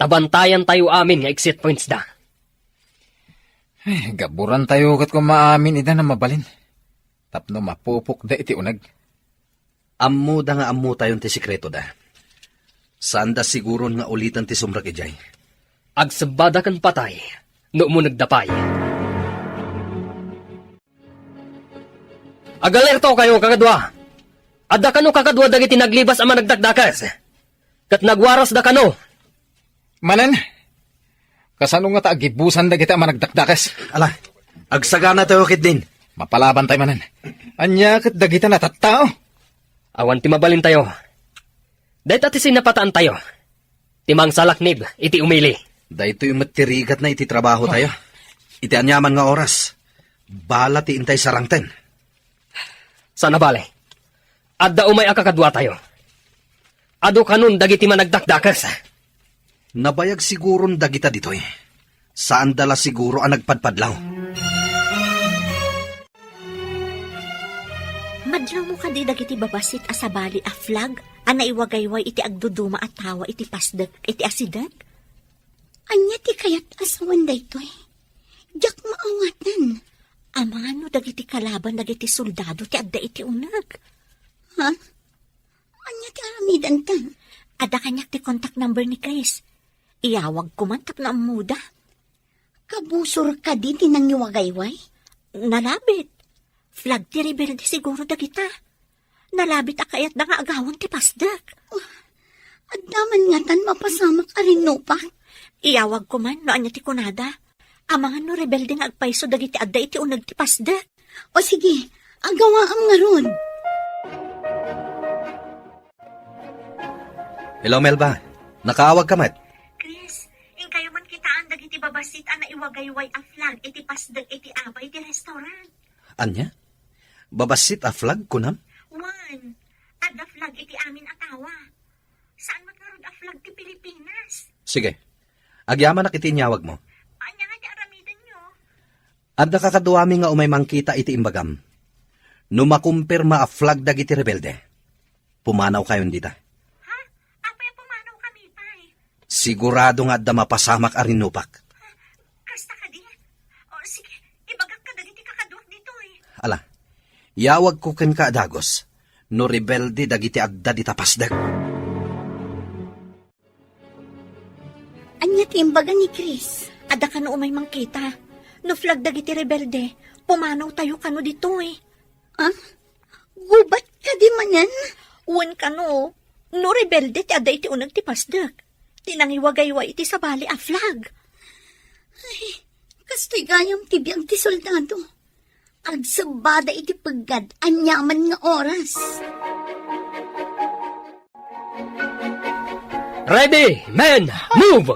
Tabantayan tayo amin nga exit points da. Gaburan tayo kat kung maamin ida na mabalin. Tapno mapupok da iti unag. Ammo da nga ammo tayon ti sikreto da. Saan da siguron nga ulitan ti sumrak ijay? Agsabada kan patay, no mo nagdapay. Agalerto kayo kakadwa. Adda kano kakadwa dagiti naglibas ang managdakdakas. Kat nagwaras da kano. Manan, kasano nga taagibusan da kita managdakdakas? Ala, agsagana tayo kit din. Mapalaban tayo manan. Anya kat dagita na tattao. Awan ti mabalin tayo. Dahit ati sinapataan tayo. Timang salaknib, iti umili. Dahito yung matirigat na iti trabaho tayo. Iti anyaman nga oras. Bala ti intay sarangten. Sana bale. Adda umay akakadwa tayo. Ado kanun dagiti managdakdakas. Nabayag siguron dagita ditoy. Saan dala siguro ang nagpadpadlaw? Madlaw mo ka di dagiti babasit asabali a flag, ana iwagayway iti agduduma at tawa iti pasdag, iti asidag? Anya ti kayat asawan da ito eh. Diyak maawatan. Amano dagiti kalaban dagiti soldado ti adda iti unag. Ha? Anya ti aramidan ta? Ada kanyak ti contact number ni Chris. Iyawag ko man tap na amuda. Kabusor ka di tinang iwagayway? Nalabit. Flag ti rebelde siguro dagita. Nalabit akayat na nga agawon ti pasdak. At naman nga tan mapasamak arin no pa. Iyawag ko man no anya ti kunada. Amangan no rebelde nga agpaiso dagiti adda iti unag ti pasdak. O sige, agawa ang nga ron. Hello, Melba. Nakaawag ka mat? Chris, in kayo man kitaan dagiti babasit ana iwagayway a flag iti pasdak iti abay iti restaurant. Anya? Babasit a flag kunam? One, adda flag iti amin atawa. Saan magkarod a flag ti Pilipinas? Sige. Agyaman na kitinyawag mo. Anya nga ti aramidan nyo? Adda kakaduami nga umay mangkita iti imbagam. No makumpirma a flag dagiti rebelde. Pumanaw kayon dita. Ha? Apay pumanaw kami pa'y. Sigurado nga adda mapasamak arinupak. Kasta ka di? O sige, ibagak ka dagiti kakaduak dito eh. Ala, yawag ko ken ka adagos. No rebelde dagiti adda di tapasdag. Anya ti imbaga ni Chris? Ada ka no umay mangkita. No flag dagiti rebelde, pumanaw tayo kano dito eh. Ah? Gubat ka di manan? Uwan ka no. No rebelde ti ada iti unag ti pasdak. Tinangiwagayway iti sabali a flag. Ay, kastoy gayam ti biyag ti soldado. Agsabada iti pagad, anyaman nga oras. Ready, men, move!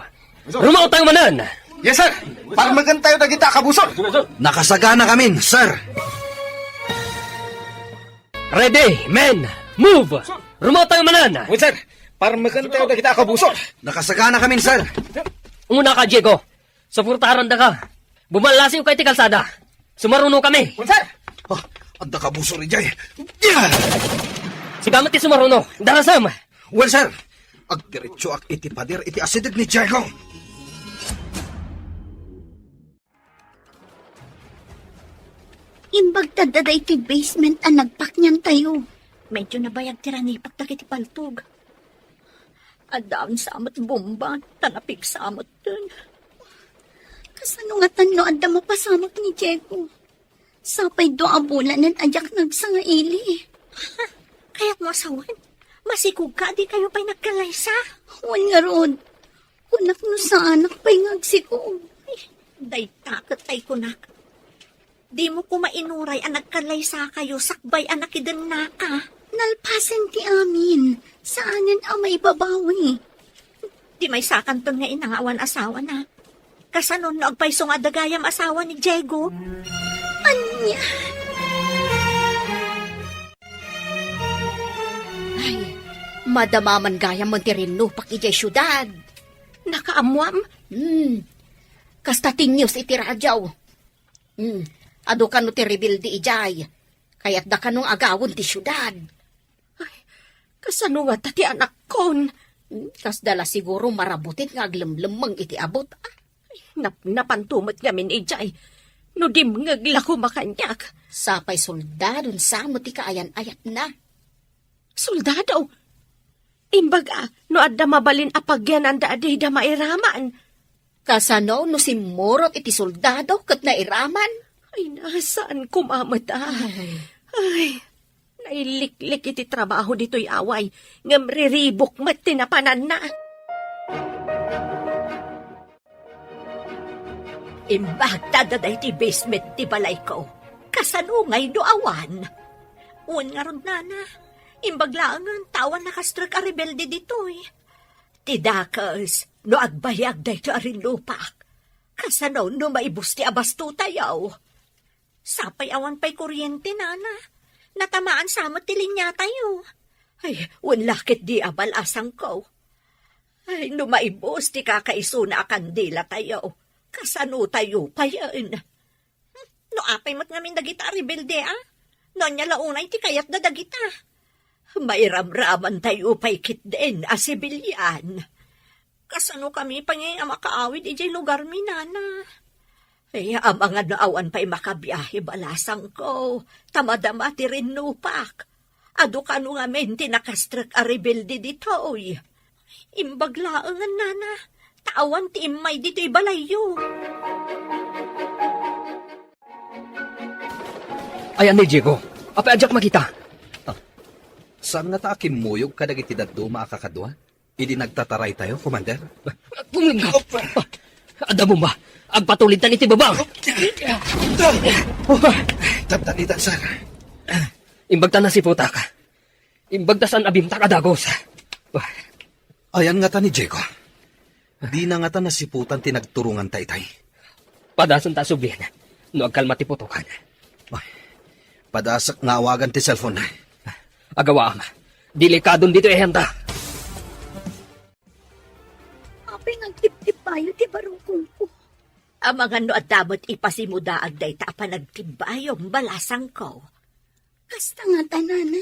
Rumautang manan! Yes, sir! Para magantayo na kita, kabusor! Nakasagana kami, sir! Ready, men, move! Rumautang manan! Wait, sir! Para magantayo na kita, kabusor! Nakasagana kami, sir! Una ka, Diego. Supportaran da ka. Bumalasiw kay ti kalsada. Sumaruno kami. Sir! Oh, anda ka buso rin jay. Yeah! Sigamat ti sumaruno. Darasam. Well, sir, ag diretso ak iti pader iti asideg ni Jai ko. Imbag tadaday ti basement ang nagpak niyan tayo. Medyo nabayag tiranipak na kiti paltog. Adaan samot bomba, tanapig samot dun. Kasano nga tano anda mapasamot ni Diego? Sapay do abulanan ajak nagsangaili. Kaya't mo asawan, masikog ka di kayo pa'y nagkalaysa. Huwag nga rod, kunak no sa anak pa'y ngagsikog. Day takot ay kunak. Di mo ko mainuray ang nagkalaysa kayo, sakbay anak idan na ka. Nalpasan ti amin, saanan ang may babawi. Di may sakanton nga inangawan asawa na. Kasanon no agpayso nga dagayam asawa ni Diego. Anya? Ay, madamaman gayam mo ti rinupak ijay syudad. Nakaamuam? Kasta tinyos iti radyaw. Ado ka no ti rebildi ijay. Kaya't da kanong agawon ti syudad. Kasano nga tati anak kon? Kas dala siguro marabutit nga aglemlemang iti abot. Napantumot gamin ijay. No dim ngaglako makanyak. Sapay soldadon samo ti kaayan-ayat na. Soldado? Imbaga, no adda mabalin apagyan ang daaday da mairaman. Kasano no simurot iti soldado kat nairaman. Ay, nasaan kumamata? Ay, nailiklik iti trabaho dito'y away. Ngam riribok mat tinapanan na. Imbag tadaday ti basement ti balay ko. Kasanungay do awan. Uwan nga ron nana. Imbag laangan tawan nakastrak a rebelde dito'y. Tidakas, no agbayag day to arin lupak. Kasano no maibus ti abasto tayaw. Sapay awan pa'y kuryente, nana. Natamaan samot ti linya tayo. Ay, wanlakit di abal asang ko. Ay, no maibus ti kakaiso na kandila tayo. Kasano tayo pa yan? No apay mat ngamin dagita rebelde, ah? No nya launay ti kayat na dagita. May ramraman tayo pa'y kit din, asibilyan. Kasano kami pa ngayon makaawid ijay lugar mi, nana. Ay, ang mga naawan pa'y makabiyahe balasang ko. Tamadama ti rinupak. Ado ka no nga menti nakastrak a rebelde dito, oy. Imbaglaangan, nana. Tawan ti imay dito'y balayo. Ayan ni Diego. Apay ajak makita. Saan nga ta akimuyog kadag iti daddo maakakadwa? Idi nagtataray tayo, Commander? Kumingka. Ada mo ba? Agpatulitan iti babang. Tabtalitan, sir. Imbagta na si puta ka. Imbagta saan abimta ka dagos. Ayan nga ta ni Diego. Di na nga ta nasiputan tinagturungan tay-tay. Padasan ta sublihan. No agkalma ti putukan. Padasak nga awagan ti cellphone na. Agawa ama. Delikadon dito ehenta. Apay nagtip-tip tayo ti barungkong ko. Ang mga no at damot ipasimudaag day ta panagtibayong balasang ko. Kasta nga tanana.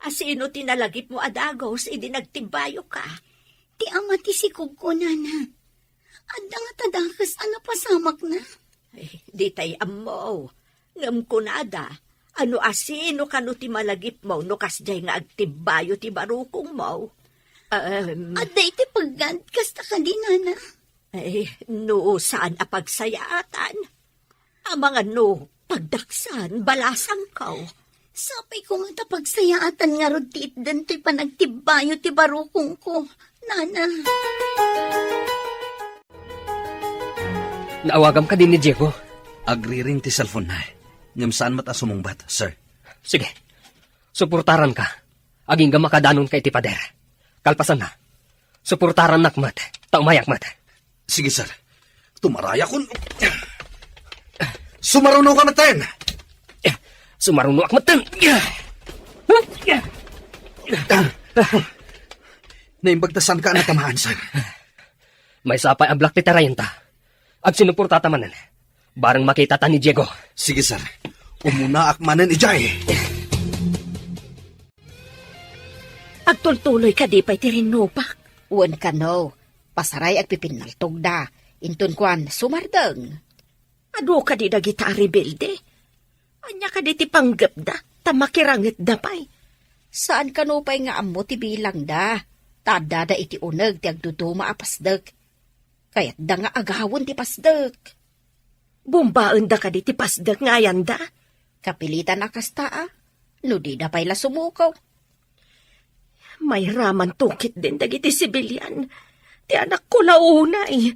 Asino tinalagip mo adagos, idi nagtibayo ka. Ti ama ti sikog ko, nana. Adda nga tadakas, ano pasamak na? Ay, di tay amo. Ngam ko nada. Ano asino kano ti malagip mo, no kasday nga agtibayo ti barukong mo. Aday ti paggan, kasta ka di, nana. Ay, no, saan apagsayaatan? Ang mga no, pagdaksan, balasang ko. Sapay ko nga tapagsayaatan nga rod ti itdan to'y panagtibayo ti barukong ko, nana. Naawagam ka din ni Diego. Agriring ti cellphone na. Ngam saan mata sumungbat, sir? Sige. Suportaran ka. Aging ga makadanon kay ti pader. Kalpasan na. Suportaran nakmat. Taumayak mat. Sige, sir. Tumaraya kun. Sumaruno ka maten! Sumaruno ak matan. Naimbagtasan ka na tamaan, sir. May sapay ablak ti tarayenta. Ag sinuporta tamanan. Barang makita ta ni Diego. Sige, sir. Umuna akmanan ijay. Agtultuloy ka di pa'y tirinupak. Uwan ka no, pasaray ag pipinaltog da. Intun kwan, sumardeng. Ado ka di dagita rebilde. Anya ka di ti panggap da, tamakirangit da pa'y. Saan ka no pa'y nga amo ti bilang da? Tada da iti uneg ti agduduma apasdek. Kaya't da nga agawon ti pasdek. Bumbaan da ka di ti pasdag ngayan da. Kapilitan akasta no di da pa'y la sumukaw. May raman tukit din dagiti sibilyan. Ti anak ko launay.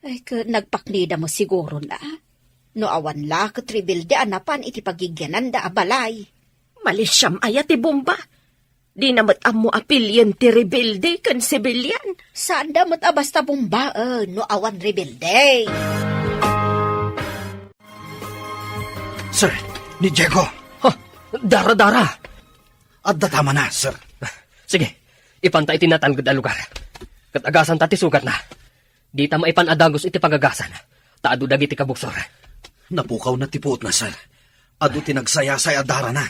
Ay, nagpaknida mo siguro na. No awan la katribilde anapan iti pagigyanan da abalay. Malisyam ayat ti bomba. Di namat amo apilyan ti rebilde kan sibilyan. Saan da mo't abasta bumbaan no awan rebelde? Sir, ni Diego. Ha, dara-dara. At tama na, sir. Sige, ipantay tinatalgad a lugar. Kat agasan tati sugat na. Di ta maipanadagos iti pagagasan. Taado dagiti kabuksor. Napukaw na tipuot na, sir. Ado tinagsayasay adara na.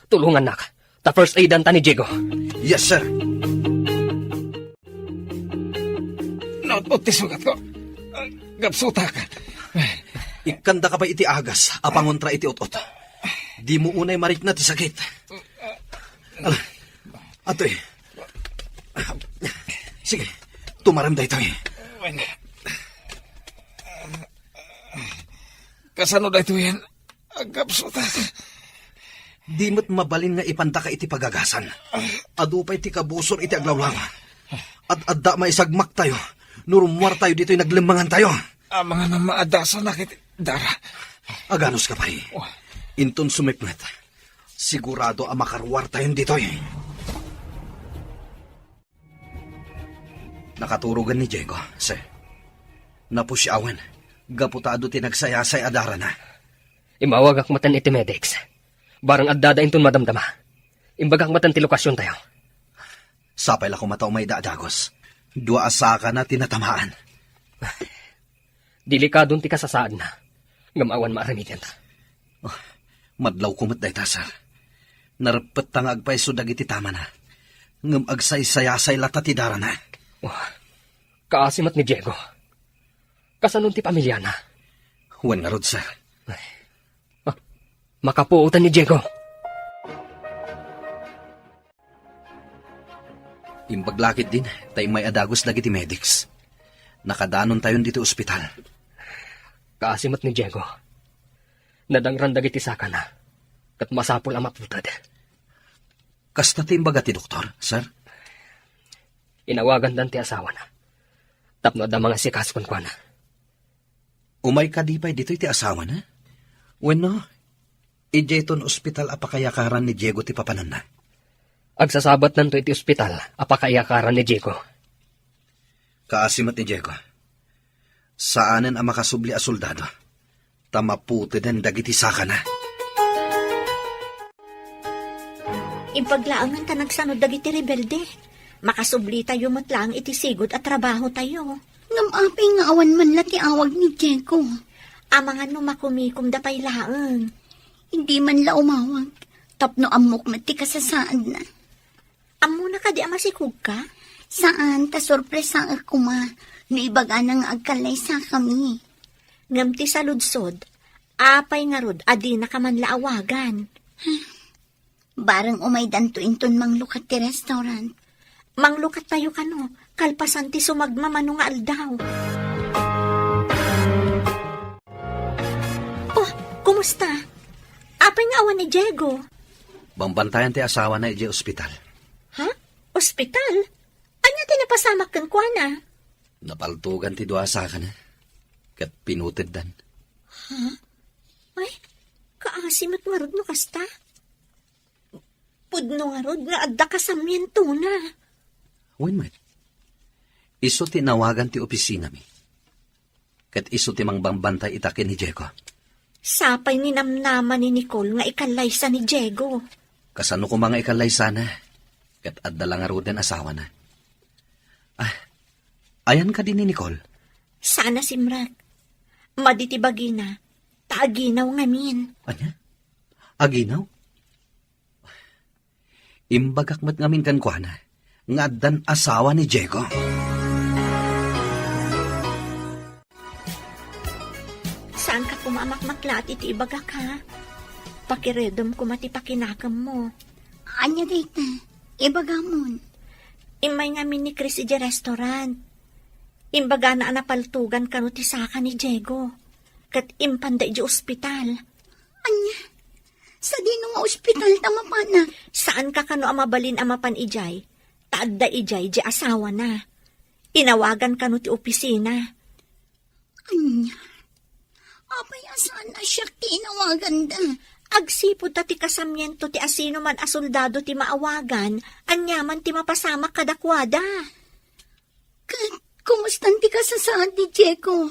Tulungan na ka. Ta first aidan ta ni Diego. Yes, sir. Naot ti sugat ko. Gapsuta ka. Ikanda ka pa iti agas, apangontra iti utot. Di mo unay marik na ti sakit. Atoy. Sige, tumaram da ito eh. Kasano da ito yan? Gapsuta ka. Di mo't mabalin nga ipanta ka iti pagagasan. Adu pa iti kabusor iti aglawlaw. At adda maisagmak tayo. Nurumwar tayo dito'y naglimangan tayo. Ang mga namaadasan na kiti dara. Aganos ka pa eh. Inton sumipnet. Sigurado ang makarwar tayo dito'y. Nakaturugan ni Diego, sir. Napusyawan. Gaputado tinagsayasay adara na. Imawag ak matan iti medics. Barang addada inton madamdama. Imbagak matan ti lokasyon tayo. Sapay la kumataw may daadagos. Dua asaka na tinatamaan. Delikadon ti kasasaan na. Ngamawan maaramidyan ta. Madlaw kumat day ta, sir. Narapet tangag pa iso dagiti tama na. Ngam agsaysayasay lata ti dara na. Kaasimat ni Diego. Kasanon ti pamilya na. Wan nga rod, sir. Makapuutan ni Diego. Imbaglakit din, tayo may adagos dagiti medics. Nakadanon tayo dito ospital. Kaasimat ni Diego. Nadangran dagiti saka na. Kat masapol ang maputad. Kasta ti imbaga ti doktor, sir? Inawagan dan ti asawa na. Tapno da mga sikaskon kwa na. Umay kadipay dito ti asawa na? Bueno, ijeton ospital apakayakaran ni Diego ti papanan na. Agsasabat nanto iti ospital, apakayakaran ni Diego. Kaasimat ni Diego. Saanan ang makasubli a soldado? Tamaputi den dagiti saka na. Impaglaangan ta nagsanod dagiti rebelde. Makasubli tayo matlang iti sigod at trabaho tayo. Ngamapay nga awan man la ti awag ni Diego. Amangan no makumikom da pay laang. Hindi man la umawag. Tapno amok mati kasasaan na. Amo na ka di amasikog ka? Saan ta sorpresa ako ma. Naibaga nang agkalay sa kami. Ngamti sa ludsod, apay nga rod adi na ka man laawagan. Barang umay danto inton manglukat ti restaurant. Manglukat tayo kano, kalpasan ti sumagmamano nga aldaw. Oh, kumusta? Apay nga awan ni Diego. Bambantayan ti asawa na ije ospital. Ha? Ospital? Anya tinapasamak kan kwa na? Napaltugan ti dua saka na. Kat pinutid dan. Ay, kaasimat nga rod no kasta. Pudno nga rod nga adda kasamiento na. Wen man. Iso tinawagan ti opisina mi. Kat iso ti mangbambantay itakin ni Diego. Sapay ni namnaman ni Nicole nga ikalaysa ni Diego. Kasano ko mga ikalay sana. Kat adda lang nga rod den asawa na. Ayan ka din ni Nicole. Sana simrak. Maditibagi na. Taaginaw ngamin. Anya? Aginaw? Imbagak mat ngamin kan kuana, nga dan asawa ni Diego. Saan ka kumamakmaklat iti ibagak ha? Pakiredom ko matipakinakam mo. Anya dayta, ibagamon. Imay ngamin ni Chris iti restaurant. Imbaga na anapaltugan kano ti saka ni Diego. Kat impanda iti ospital. Anya, sa dino nga ospital tamapanak. Saan ka kano amabalin amapan ijay? Taadda ijay di asawa na. Inawagan kano ti opisina. Anya, apay asaan na siya tinawagan da. Agsipod ta ti kasamyento ti asino man a soldado ti maawagan, anyaman ti mapasamak kadakwada. Kumustan ti kasasaan ni Diego?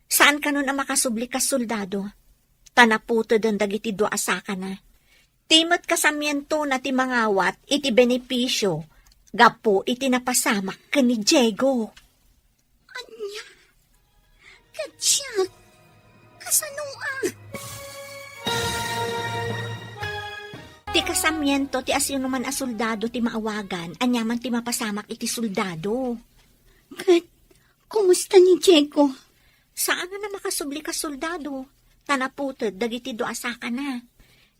Saan ka nun ang makasubli ka soldado? Tanaputo don dagiti do asaka na. Timot kasamyento na ti mangawat iti benepisyo, gapo iti napasamak ka ni Diego. Anya, katsyak, kasanua. Ti kasamyento ti asino man a soldado ti maawagan, anyaman ti mapasamak iti soldado. Kumusta ni Diego? Saan na makasubli ka soldado? Tanaputod dagiti do asaka na.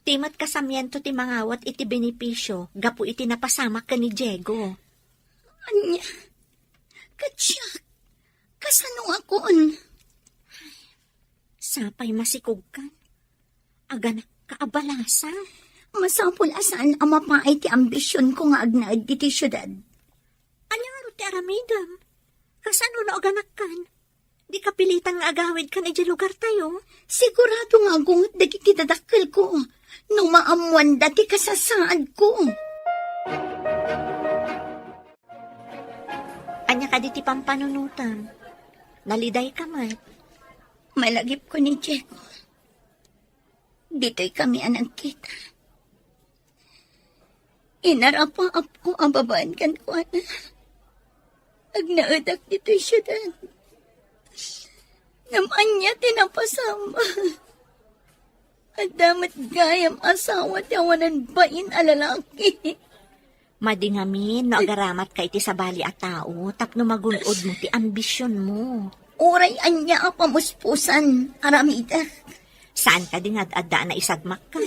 Timat kasamyento ti mangawat iti benepisyo, gapo iti napasamak ka ni Diego. Anya, katsyak, kasanua kon. Sapay masikog ka. Aga na kaabalasa. Masapul asaan ang mapaay ti ambisyon ko nga agnaad iti syudad. Anya nga ro ti aramidam? Kasano na aganak kan? Di kapilitan nga agawid kan iti lugar tayo. Sigurado nga gungot dagiti dadakkel ko. Nung maamuan dati kasasaad ko. Anya ka di ti pampanunutan. Naliday ka man. Malagip ko ni Diego. Dito'y kami anang kita. Inarapaap ko ang babaan kan ko na. Agnaadak dito'y syudad. Naman niya tinapasama. At damat gayam asawa tiyawanan bain alalaki. Madingamin no agaramat ka iti sabali at tao tapno magunod mo ti ambisyon mo. Uray anya pamuspusan, aramida. Saan ka din adda na isagmak ka?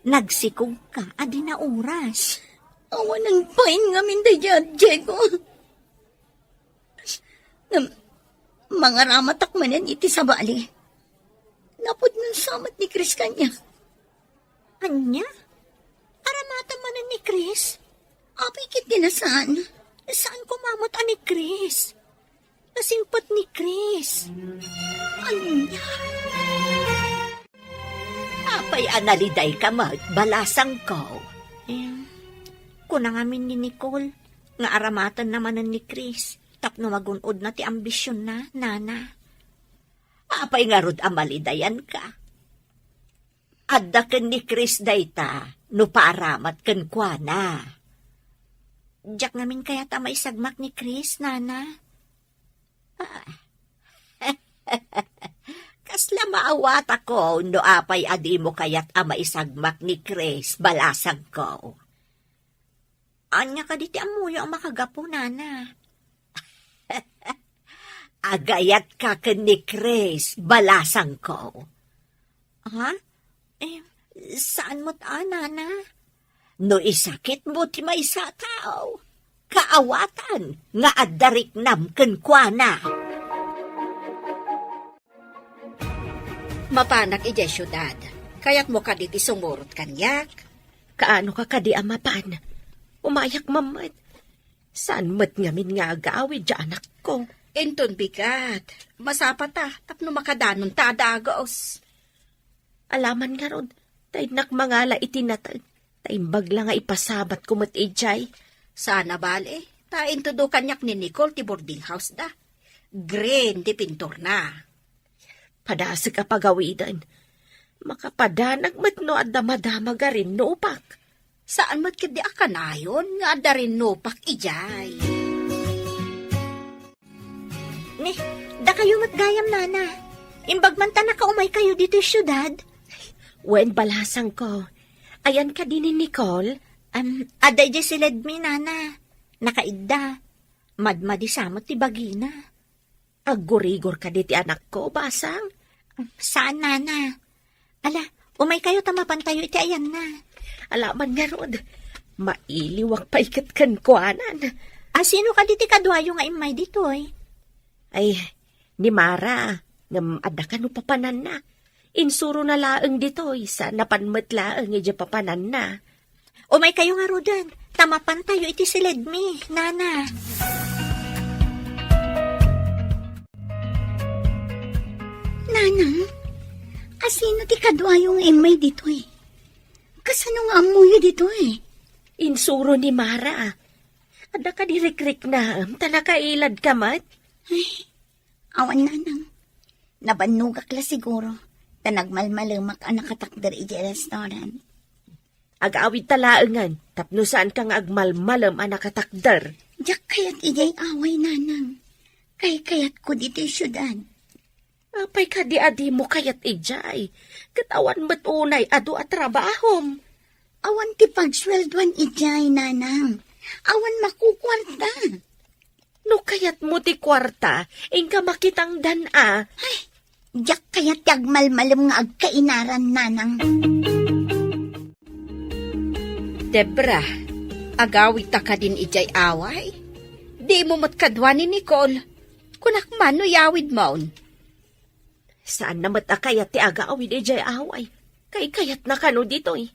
Nagsikog ka, adi na oras. Awan ng pain nga minday dyan, Diego. Mga ramatak manan iti sabali. Napod ng samat ni Chris kanya. Anya? Aramata manan ni Chris? Apay kit dinasaan. Saan kumamot ni Chris? Nasingpat ni Chris. Anya? Apay analiday ka magbalasang ko. Kuna ngamin ni Nicole, nga aramatan naman ni Chris, tapno magunod na ti ambisyon na, nana. Apay nga rod amalidayan ka. Adda ken ni Chris dayta, no paaramat ken kwa na. Diyak ngamin kaya ta maisagmak ni Chris, nana. Kasla maawat ako, no apay adi mo kaya't maisagmak ni Chris, balasag ko. Anya ka diti amuyo ang makagapo, nana. Agayat ka ken ni Chris, balasang ko. Ha? Saan mo't nana? No isakit mo ti may sa tao. Kaawatan, nga addarik nam ken kuana. Mapanak ije syudad. Kaya't mo ka diti sumurot kanyak. Kaano ka kadi amapan? Umayak mamad. Saan mat ngamin nga agawid dya anak ko? Enton bigat. Masapa ta, tapno makadanon ta dagos. Alaman nga rod, tayo nakmangala itinatag. Taimbag lang nga ipasabat ko mat ijay. Sana bale, ta intudo kanyak ni Nicole ti boarding house da. Green ti pintor na. Padasig ka pagawidan. Makapadanag mat no at damadama ga rin no upak. Saan mat kadi akanayon nga ada rin nopak ijay. Da kayo matgayam, nana. Imbag man ta nakaumay kayo dito sa syudad. Wen balasang ko. Ayan ka din ni Nicole. Aday di silid mi, nana. Nakaigda. Madmadi samot ti bagina. Aggurigor ka di ti anak ko, basang. Saan, nana? Ala, umay kayo tamapan tayo iti ayan na. Alaman nga rod. Mailiwak pa ikat kan kuanan. Sino ka diti kadwayo nga imay dito eh? Ay, ni Mara. Ngam adda ka no papanan na. Insuro na laeng dito. Sa napanmet laeng ija papanan na. Umay kayo nga rodan. Tamapan tayo iti silid mi, nana. Nanang, asino ti kadwayong imay dito eh? Kasano nga amuyo dito eh? Insuro ni Mara. Adda ka dirikrik na. Tanakailad ka mat. Awan nanang, nabanugak la siguro. Tanagmalmalumak ang nakatakder iji restaurant. Agawid talaengan. Tapno saan kang agmalmalam ang nakatakder. Diyak kayat ijay away nanang. Kayat ko dito yung syudad. Apay ka di adi mo kayat ijay. Katawan mo't unay adu at trabahom. Awan ti pagsweldoan ijay nanang. Awan makukwarta. No kayat mo ti kwarta, ingka makitang dana. Diyak kayat yagmalmalum nga agkainaran nanang. Debra, agawit ta ka din ijay away? Di mo matkadwa ni Nicole. Kunak man no yawid maun. Saan namat akayat ti agawid ijay away? Kayat na kano dito eh.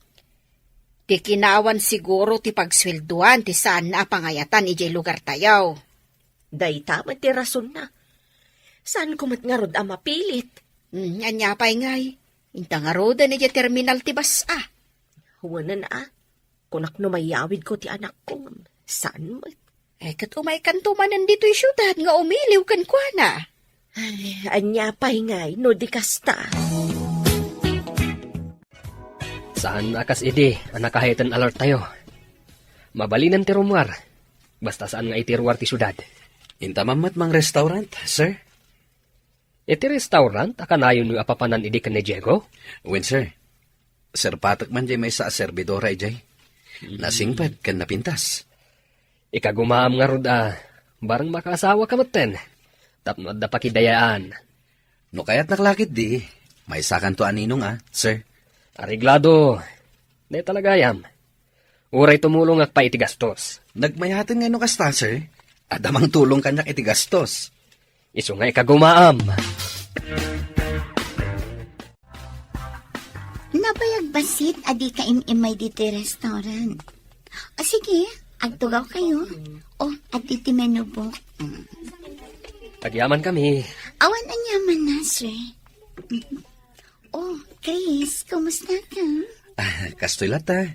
Di kinawan siguro ti pagswelduan ti saan na pangayatan ijay lugar tayaw. Day tama ti rason na. Saan kumat nga rod ang mapilit? Anya pa'y ngay. Inta nga roda ijay terminal ti basa. Huwag na kunak no mayawid ko ti anak ko. Saan mo? Kat umay kanto manan dito'y syudad nga umiliw kan kwa na. Ay, anya pa'y ngay, no di kasta. Saan akas idi, ang nakahitan alert tayo. Mabalinan ti rumwar. Basta saan nga itirwar ti syudad. Inta mamat mang restaurant, sir? Iti restaurant, akanayon yung apapanan idi kan ni Diego? Wen, sir. Sir Patak man jay may sa servidora ijay. Nasingpad kan napintas. Ikagumaam nga rod barang makaasawa ka maten. Tapno adda pakidayaan. No kaya't naklakit di, may sakan to aninong sir. Ariglado, di talaga yam. Uray tumulong ak pa iti gastos. Nagmayatan nga no kasta, sir. Adamang tulong kanyak iti gastos. Isu nga ikagumaam. Nabayag basit adi ka imimay dito restaurant. Sige, agtugaw kayo. Adi ti menu book. Pagyaman kami. Awan ang yaman na, sir. Chris, kumusta ka? Kastoy lata.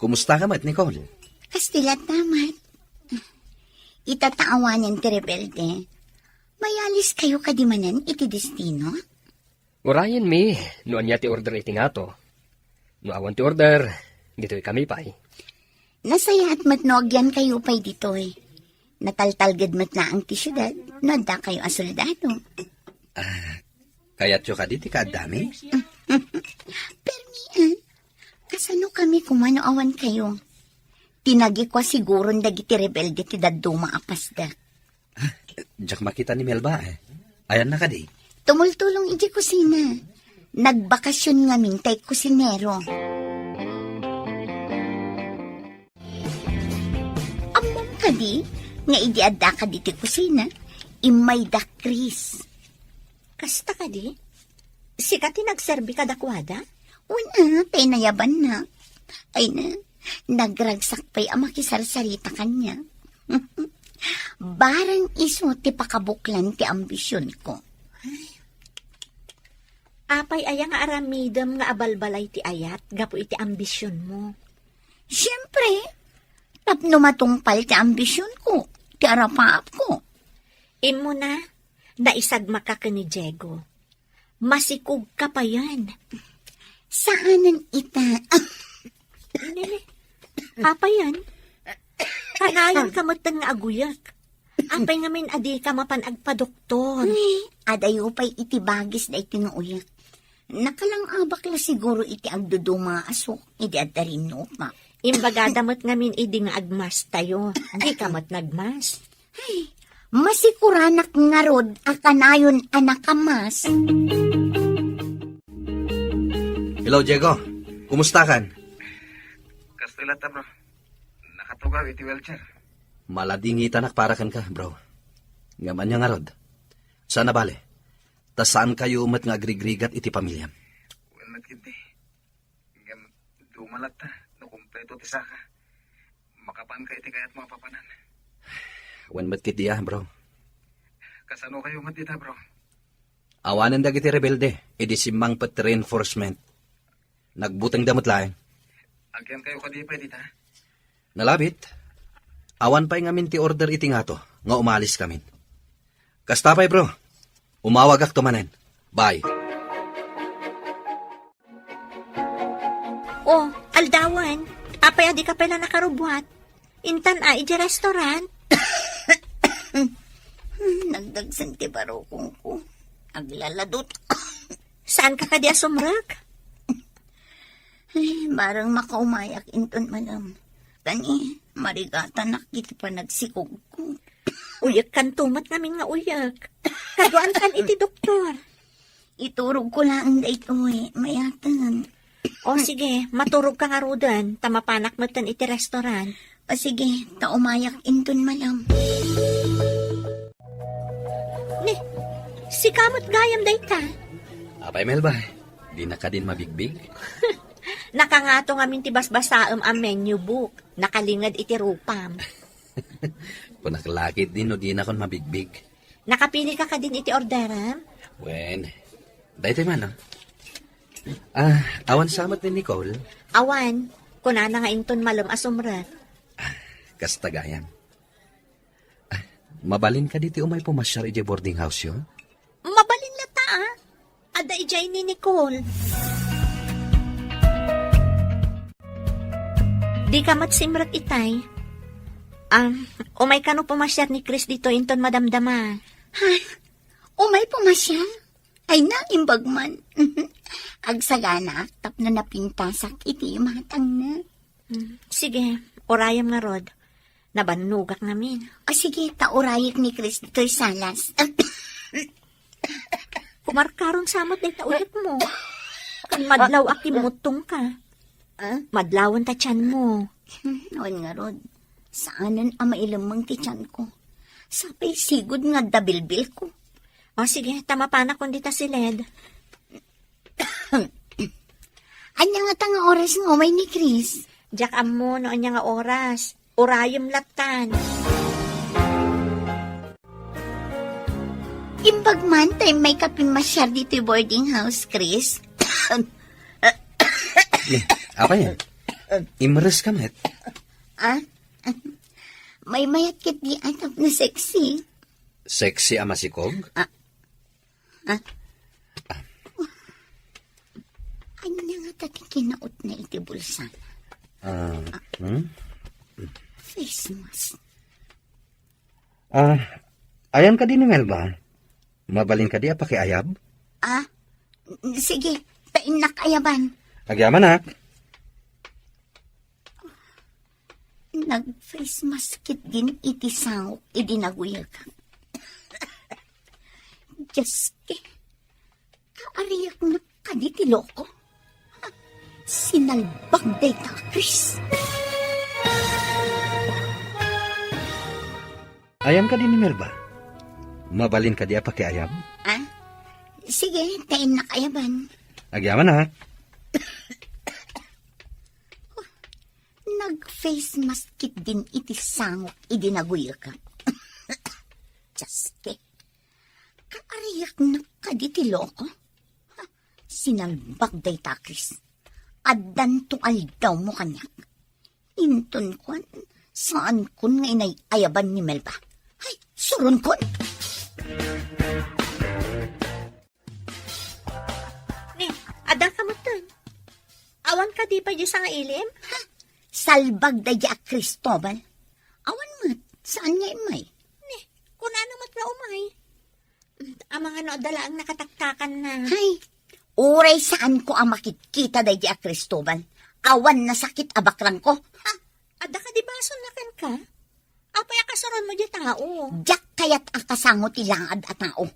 Kumusta ka mat, Nicole? Kastilat naman. Itataawanan ti rebelde. Mayalis kayo kadimanan iti destino? Urayan mi, no anya ti order iti nga to. No awan ti order, dito'y kami pa'y. Nasaya at matnogyan kayo pa'y dito'y. Nataltalgad mat na ang ti syudad, nada kayo asoldado. Kaya't yung kaditi ka dami? Permian, kasano kami kumano awan kayo? Tinagi ko siguro dagiti rebelde ti daduma apasda. Diyak makita ni Melba Ayan na ka di. Tumultulong iji kusina. Nagbakasyon nga mintay kusinero. Among kadi, nga iji adda ka di ti kusina, imay da Chris. Kasta ka di? Sikat nagserbi ka dakwada? Una, nayaban na. Ay na, nagragsak pa'y ang makisarsarita kanya. Barang iso ti pakabuklan ti ambisyon ko. Apay aya nga aramidam nga abalbalay ti ayat, gapo iti ambisyon mo. Siyempre, tapno matungpal ti ambisyon ko, ti arapaap ko. Imo na, naisagma ka ni Diego. Masikog ka pa yan. Saanan ita? Apa yan? Kanayon ka matang nga aguyak. Apay ngamin adi ka mapanagpa-doktor. Adayo pa'y itibagis na itinuuyak. Nakalang abak la siguro iti agduduma asok, iti adarin pa. Imbaga damot ngamin idi nga agmas tayo. Di ka mat nagmas. Masikuranak nga rod, akanayon anak kamas. Hello, Diego. Kumusta kan? Kastilata, bro. Nakatugaw iti wheelchair. Maladingitan nakparakan ka, bro. Ngaman niya nga rod. Sana bale. Tas saan kayo umat nga agrigrigat iti pamilya? Well, nagkinti. Ngam, dumalat ta. Nakumpleto ti saka. Makapan ka iti kayat mga papanan. Wen mat kit diya, bro. Kasano kayo matita, bro? Awanan dagiti rebelde. Idi simang pet reinforcement. Nagbutang damot laeng. Agyan kayo kadipay, dita. Nalabit. Awan pa'y ngamin ti order iti nga to. Nga umalis kamin. Kastapay, bro. Umawag ak tumanen. Bye. Oh, aldawan. Apay adi ka pala nakarubwat. Intan iji restaurant. Nagdagsan ti barokong ko. Aglaladot. Saan ka kadi asumrag? Ay, barang makaumayak inton manam. Kani, marigata nakiti pa nagsikog ko. Uyak kan tumat namin nga uyak. Kaduan kan iti doktor. Iturog ko lang dito mayatan. O sige, maturog ka nga rudan. Tamapanak mo tan iti restaurant. O sige, taumayak inton manam. Ni, si kamot gayam dayta. Apay, Melba. Di na ka din mabigbig. Nakangato ngamin ti basbasaem ang menu book. Nakalingad iti rupam. Kung nakalakit din o di na kon mabigbig. Nakapili ka din iti orderam? Wen, dahil man, no? Awan samat ni Nicole. Awan, kunana nga inton malum asumra. Kastagayan. Mabalin ka diti umay pumasyar iti boarding house yun? Mabalin lata Ada ijay ni Nicole. Di ka matsimrat itay. Umay ka no pumasyar ni Chris dito inton madamdama. Ha? Umay pumasya? Ay na, imbagman. Agsagana, tap na napintasak, iti matang na. Sige, orayam nga rod. Nabanugak namin. O sige, taurayik ni Chris dito'y salas. Kumarkarong samot na itauyat mo. Kan madlaw akimutong ka. Madlawan ta tiyan mo. Noon nga rod, saanan ang mailamang ti tiyan ko. Sapay sigod nga dabilbil ko. O sige, tamapanak kundi ta si Led. Anya nga tanga oras nga umay ni Chris. Diyak amo noon niya nga oras. Orayom latan. Imbagman tayo may kapimasyar dito boarding house, Chris. Apa yan? Imres ka, met. May mayat kit di atap na sexy. Sexy ama si Kog? Anya nga tati kinaot na iti bulsan. Face mask. Ayan ka din ni Melba. Mabalin ka di apa kay Ayab? Sige, tain nakayaban. Agyaman na. Nag-face mask kit din iti sangok, idinaguyag ka. Diyos ke, kaariyak na kaditi loko. Sinalbag day ta, Chris. Ayan ka din ni Melba. Mabalin ka di apa kay Ayab? Sige, tain nakayaban. Agyaman na. Nag-face mask kit din iti sangok, idinaguyag ka. Diyos ke, kaariyak na kaditi loko. Sinalbag day ta, Chris. Adan to aldaw mo kanyak. Inton kon, saan kon nga inay ayaban ni Melba? Ay, surun kon. Ni, ada ka mo dun. Awan ka di pa di sa nga ilim? Salbag da ya Cristobal. Awan mat, saan nga imay? na umay. Ang mga no dala ang nakataktakan na. Hay, uray saan ko ang makikita day a Cristobal. Awan na sakit abakrang ko. Ha? Ada ka di bason na kan ka? Apay akasaron mo di tao. Jak kayat ang kasangot ilangad at tao.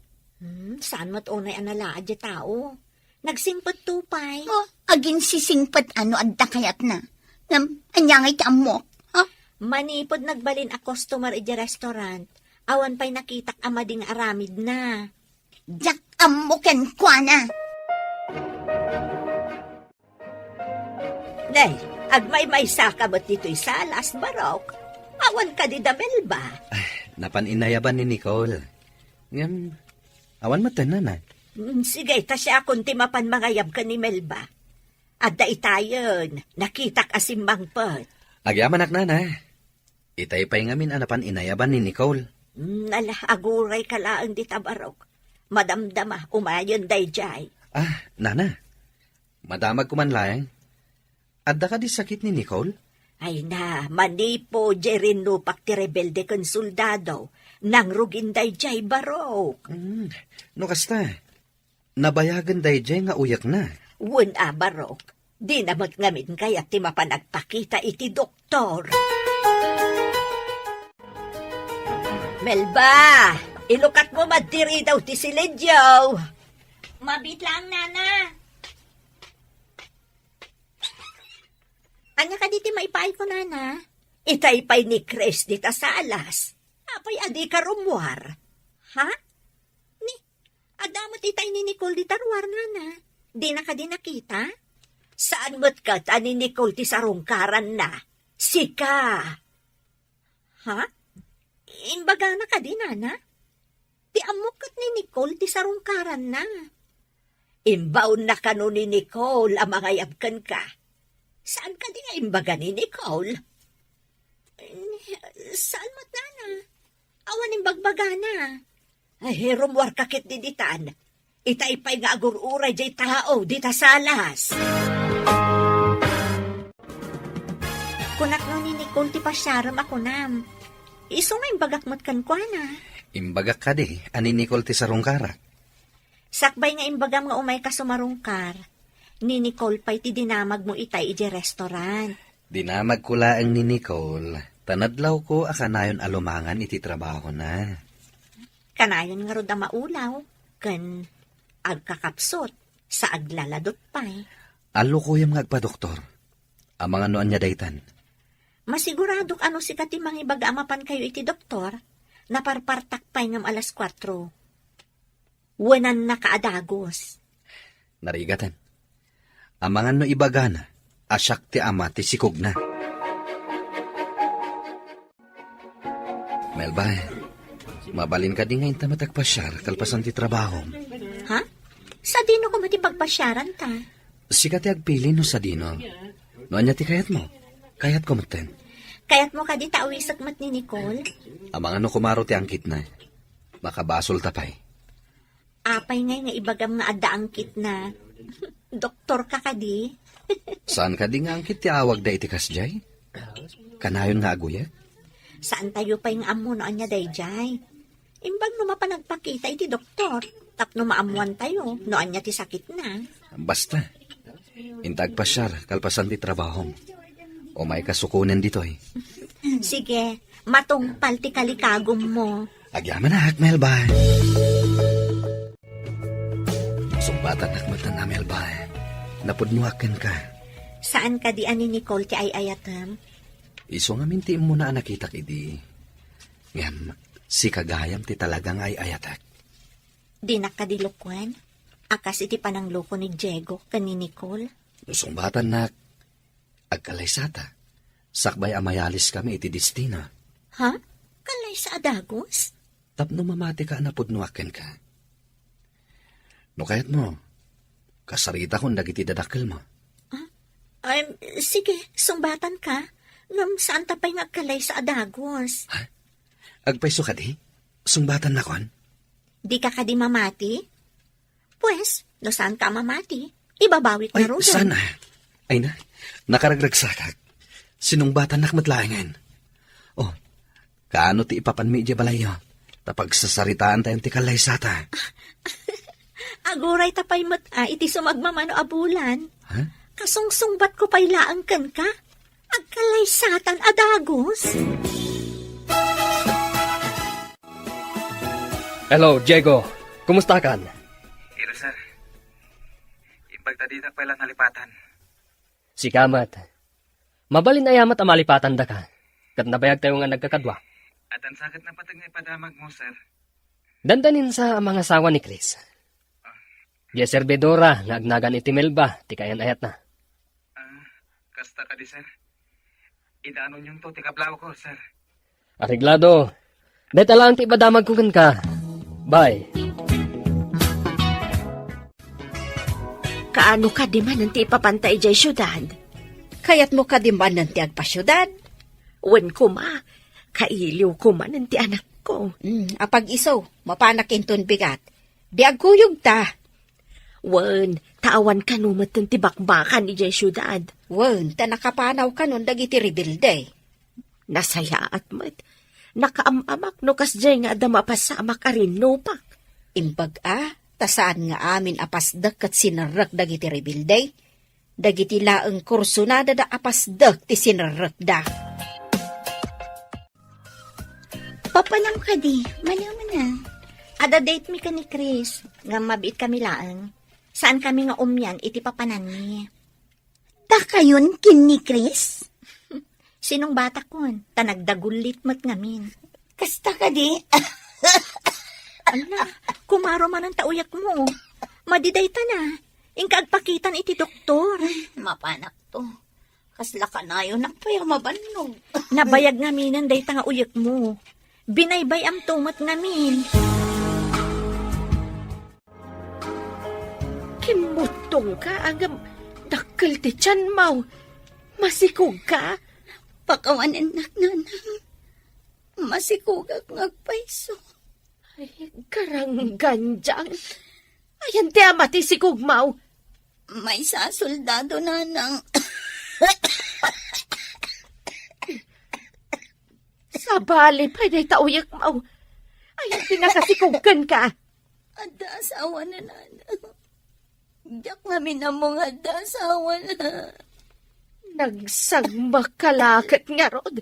Saan mo't unay analaad di tao? Nagsimpot tupay. Oh, agin sisingpat ano adda kayat na. Anyangay ka amok. Ha? Manipod nagbalin a customer iti restaurant. Awan pa'y nakitak amading aramid na. Jak amoken kwa na. Nay, agmay-may saka ba't dito'y salas, barok? Awan ka di damel ba? Napaninayaban ni Nicole. Ngam, awan matan na. Sige, tasya akong timapan mangayab ka ni Melba. Adda itayon, nakitak asimbang pot. Agyaman na. Itay pa'y ngamin anapan inayaban ni Nicole. Nala, aguray ka laang di tabarok. Madamdama, umayon dayjay. Nana. Madamag ko man lang. Adda ka di sakit ni Nicole? Ay na, manipo, Jerino, pakti rebelde kong soldado. Nang rugin dayjay barok. No kasta. Nabayagan dayjay nga uyak na. Wun barok. Di namat ngamin kaya ti mapanagpakita iti doktor. Melba, ilukat mo madiri daw ti silidyaw. Mabit lang, nana. Anya ka diti maipay ko, nana? Itaypay ni Chris dita sa alas. Apay adi ka rumwar. Ha? Ni, adamot itay ni Nicole di tarwar, nana. Di na ka di nakita? Saan mo't ka ta ni Nicole ti sarungkaran na? Sika! Ha? Imbaga na ka di, nana? Ti amukot ni Nicole ti sarungkaran na. Imbaon na ka no ni Nicole ang mga yabkan ka. Saan ka di nga imbaga ni Nicole? Saan mo't, nana? Awan imbagbaga na. Ay, rumwar kakit diditan. Itaypay nga agururay jay tao, dita salas. Kunak no ni Nicole ti pasyaram ako nam. Iso nga imbagak mo't kan kwa na. Imbagak ka di, ani Nicole ti sarungkara. Sakbay nga imbagam nga umay ka sumarungkar. Ni Nicole pa'y ti dinamag mo itay iti restaurant. Dinamag ko laang ni Nicole. Tanadlaw ko akanayon alumangan iti trabaho na. Kanayon nga rod na maulaw. Kan agkakapsot sa aglaladot pa'y. Alo ko yung agpa-doktor. Ang mga noan niya daytan. Masiguradok ano si katimang ibaga amapan kayo iti doktor. Naparpartak pa'y ngam alas 4. Wanan na kaadagos. Narigatan. Ang mga no ibagana, asyak ti ama ti sikog na. Melba, mabalin ka din ngayon ta matagpasyar kalpasan ti trabaho. Ha? Sa dino ko matipagpasyaran ta? Sika ti agpili no sa dino. No anya ti kayat mo? Kayat ko maten. Kayat mo ka di tawisak mat ni Nicole? Ang mga no kumaro ti angkit na. Makabasol tapay. Apay nga ibagam nga adda angkit na. Doktor ka di? Saan ka di nga angkit ti awag da iti kasjay? Kanayon nga aguya? Saan tayo pa yung amo no anya dayjay? Imbag no mapanagpakita iti doktor. Tapno maamuan tayo no anya ti sakit na. Basta. Intag pasyar kalpasan ti trabaho. O may kasukunan dito eh. Sige, matungpal ti kalikagom mo. Agyaman na, Melba. Sumbatan nakmatan na, Melba. Napudnuakin ka. Saan ka di ani Nicole ti ayayatam? Iso nga minti mo na nakitak idi. Ngam, si kagayam ti talagang ay ayatak. Di nakadilukwan? Akas iti panangloko ni Diego kani Nicole? Sumbatan na, agkalaysata. Sakbay amayalis kami iti destina. Ha? Kalay sa adagos? Tapno mamati ka napudnuakin ka. No kahit mo, kasarita kung dagiti dadakil mo. Ay, sige, sumbatan ka. Ngam saan tapay nga kalay sa adagos? Ha? Agpaiso ka di? Sumbatan na kon? Di ka kadi mamati? Pues, no saan ka mamati? Ibabawit na Ay, ro sana. Ay na, nakaragragsakak. Sinungbatan nakmatlaangan. Oh, kaano ti ipapanmi di balayo? Tapag sasaritaan tayong tikalaysata. Aguray tapay mat iti sumagmamano abulan. Ha? Kasungsungbat ko pa'y laang kan ka. Agkalaysatan adagos. Hello, Diego. Kumusta kan? Pero sir, impagtadita pa lang nalipatan. Si Kamat. Mabalin ayamat ang malipatan da ka. Kat nabayag tayo nga nagkakadwa. At ang sakit na patag na ipadamag mo, sir. Dandanin sa mga asawa ni Chris. Di serbedora, nga agnagan iti Melba, ti kayan ayat na. Kasta ka di, sir. Idaanon yung to, tikablaw ko, sir. Areglado. Dahil lang ti badamag ko ka. Bye. Kaano ka di man nanti ipapantay jay syudad? Kayat mo ka din ba ng tiag pa syudad? Wen ko ma, kailiw ko man nanti anak ko. Apag iso, mapanakinton bigat. Biag kuyog ta. Wen, tawan ka numat nanti bakbakan ni jay syudad. Wen, ta nakapanaw ka nun dagiti rebilde. Nasaya at mat. Nakaamamak no kas jay nga adama pasamak arin nopak. Imbag tasaan nga amin apasdak kat sinarrak dagiti rebilde. Dagiti laeng kursunada da apasdak ti sinarrak da. Papalam ka di, malaman na. Ada date mi ka ni Chris, nga mabit kami laang. Saan kami nga umyan, iti papanan mi. Ta kayon kin ni Chris? Sinong bata kon? Ta nagdagulit mat ngamin. Kasta ka di? Ala, kumaro man ang tauyak mo. Madiday ta na. Ingka agpakitan iti doktor. Mapanak to. Kasla ka na yun, nakpaya mabanog. Nabayag ngaminan day ta nga uyak mo. Binaybay am tumat ngamin. Kimutong ka agam dakkel ti tiyan mo. Masikog ka? Pakawanan nanang. Masikugag ngagpaiso. Ay, karang ganjang. Ayan ti amati si Kugmaw. May sasoldado nanang. Sa bali pa day tauyak mo. Ayan pinakasikugkan ka. Ada asawa na nanang. Diyak nga minamong ada asawa na. Nagsagmak kalakat nga rod.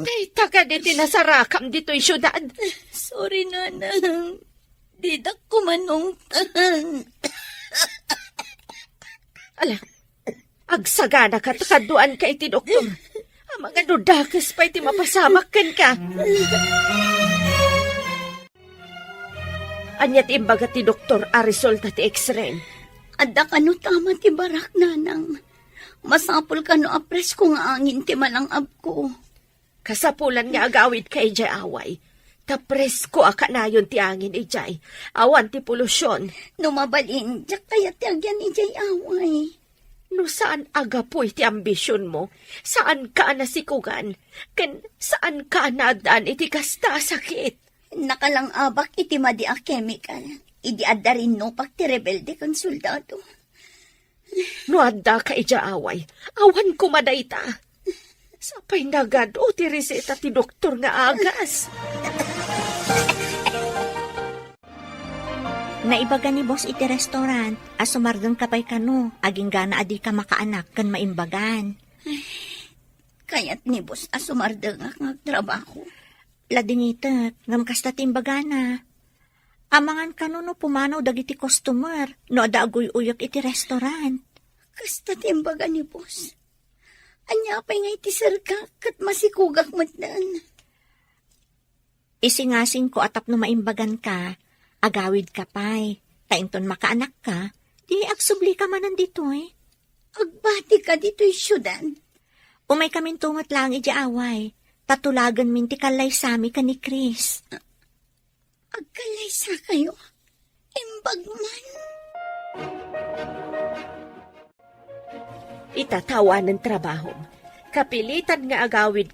Dita ka di tinasarakam dito'y syudad. Sorry nanang. Didak ko manungtan. Ala, agsagana ka takaduan ka iti doktor. Ang mga dudakas pa iti mapasamak kan ka. Anyat imbaga ti doktor a resulta ti x-ray. Ada ka no tama ti barak nanang. Masapol ka no apres ko nga angin ti manangab ko. Kasapulan nga agawid ka ijay away. Tapres ko akanayon ti angin ijay. Awan ti polusyon. No mabalin, diyak kaya ti agyan ijay away. No saan agapoy ti ambisyon mo? Saan ka nasikugan? Ken saan ka nadaan iti kasta sakit? Nakalang abak iti madi a chemical. Idi adda rin no pag ti rebelde kan soldado. No adda ka ija away. Awan ko madayta. Sapay nagad o ti reseta ti doktor nga agas. Naibaga ni boss iti restaurant, asumardon kapay kano, aging gana adi ka makaanak kan maimbagan. Kaya't ni boss asumardang ak ngagtrabaho. Ladingitat, ngam kasta timbagana. Amangan kano no pumanaw dagiti customer, no ada agoy uyak iti restaurant. Kasta timbaga ni boss. Anya pa'y nga iti sarka, kat masikugak matdan. Isingasing ko atap no maimbagan ka, agawid ka pa'y, tainton makaanak ka, di agsubli ka man nandito eh. Agbati ka dito'y syudad. Umay kamin tungot lang iti away, tatulagan min ti kalay sami ka ni Chris. Agkalaysa kayo, imbag man. Itatawa ng trabaho. Kapilitan nga agawid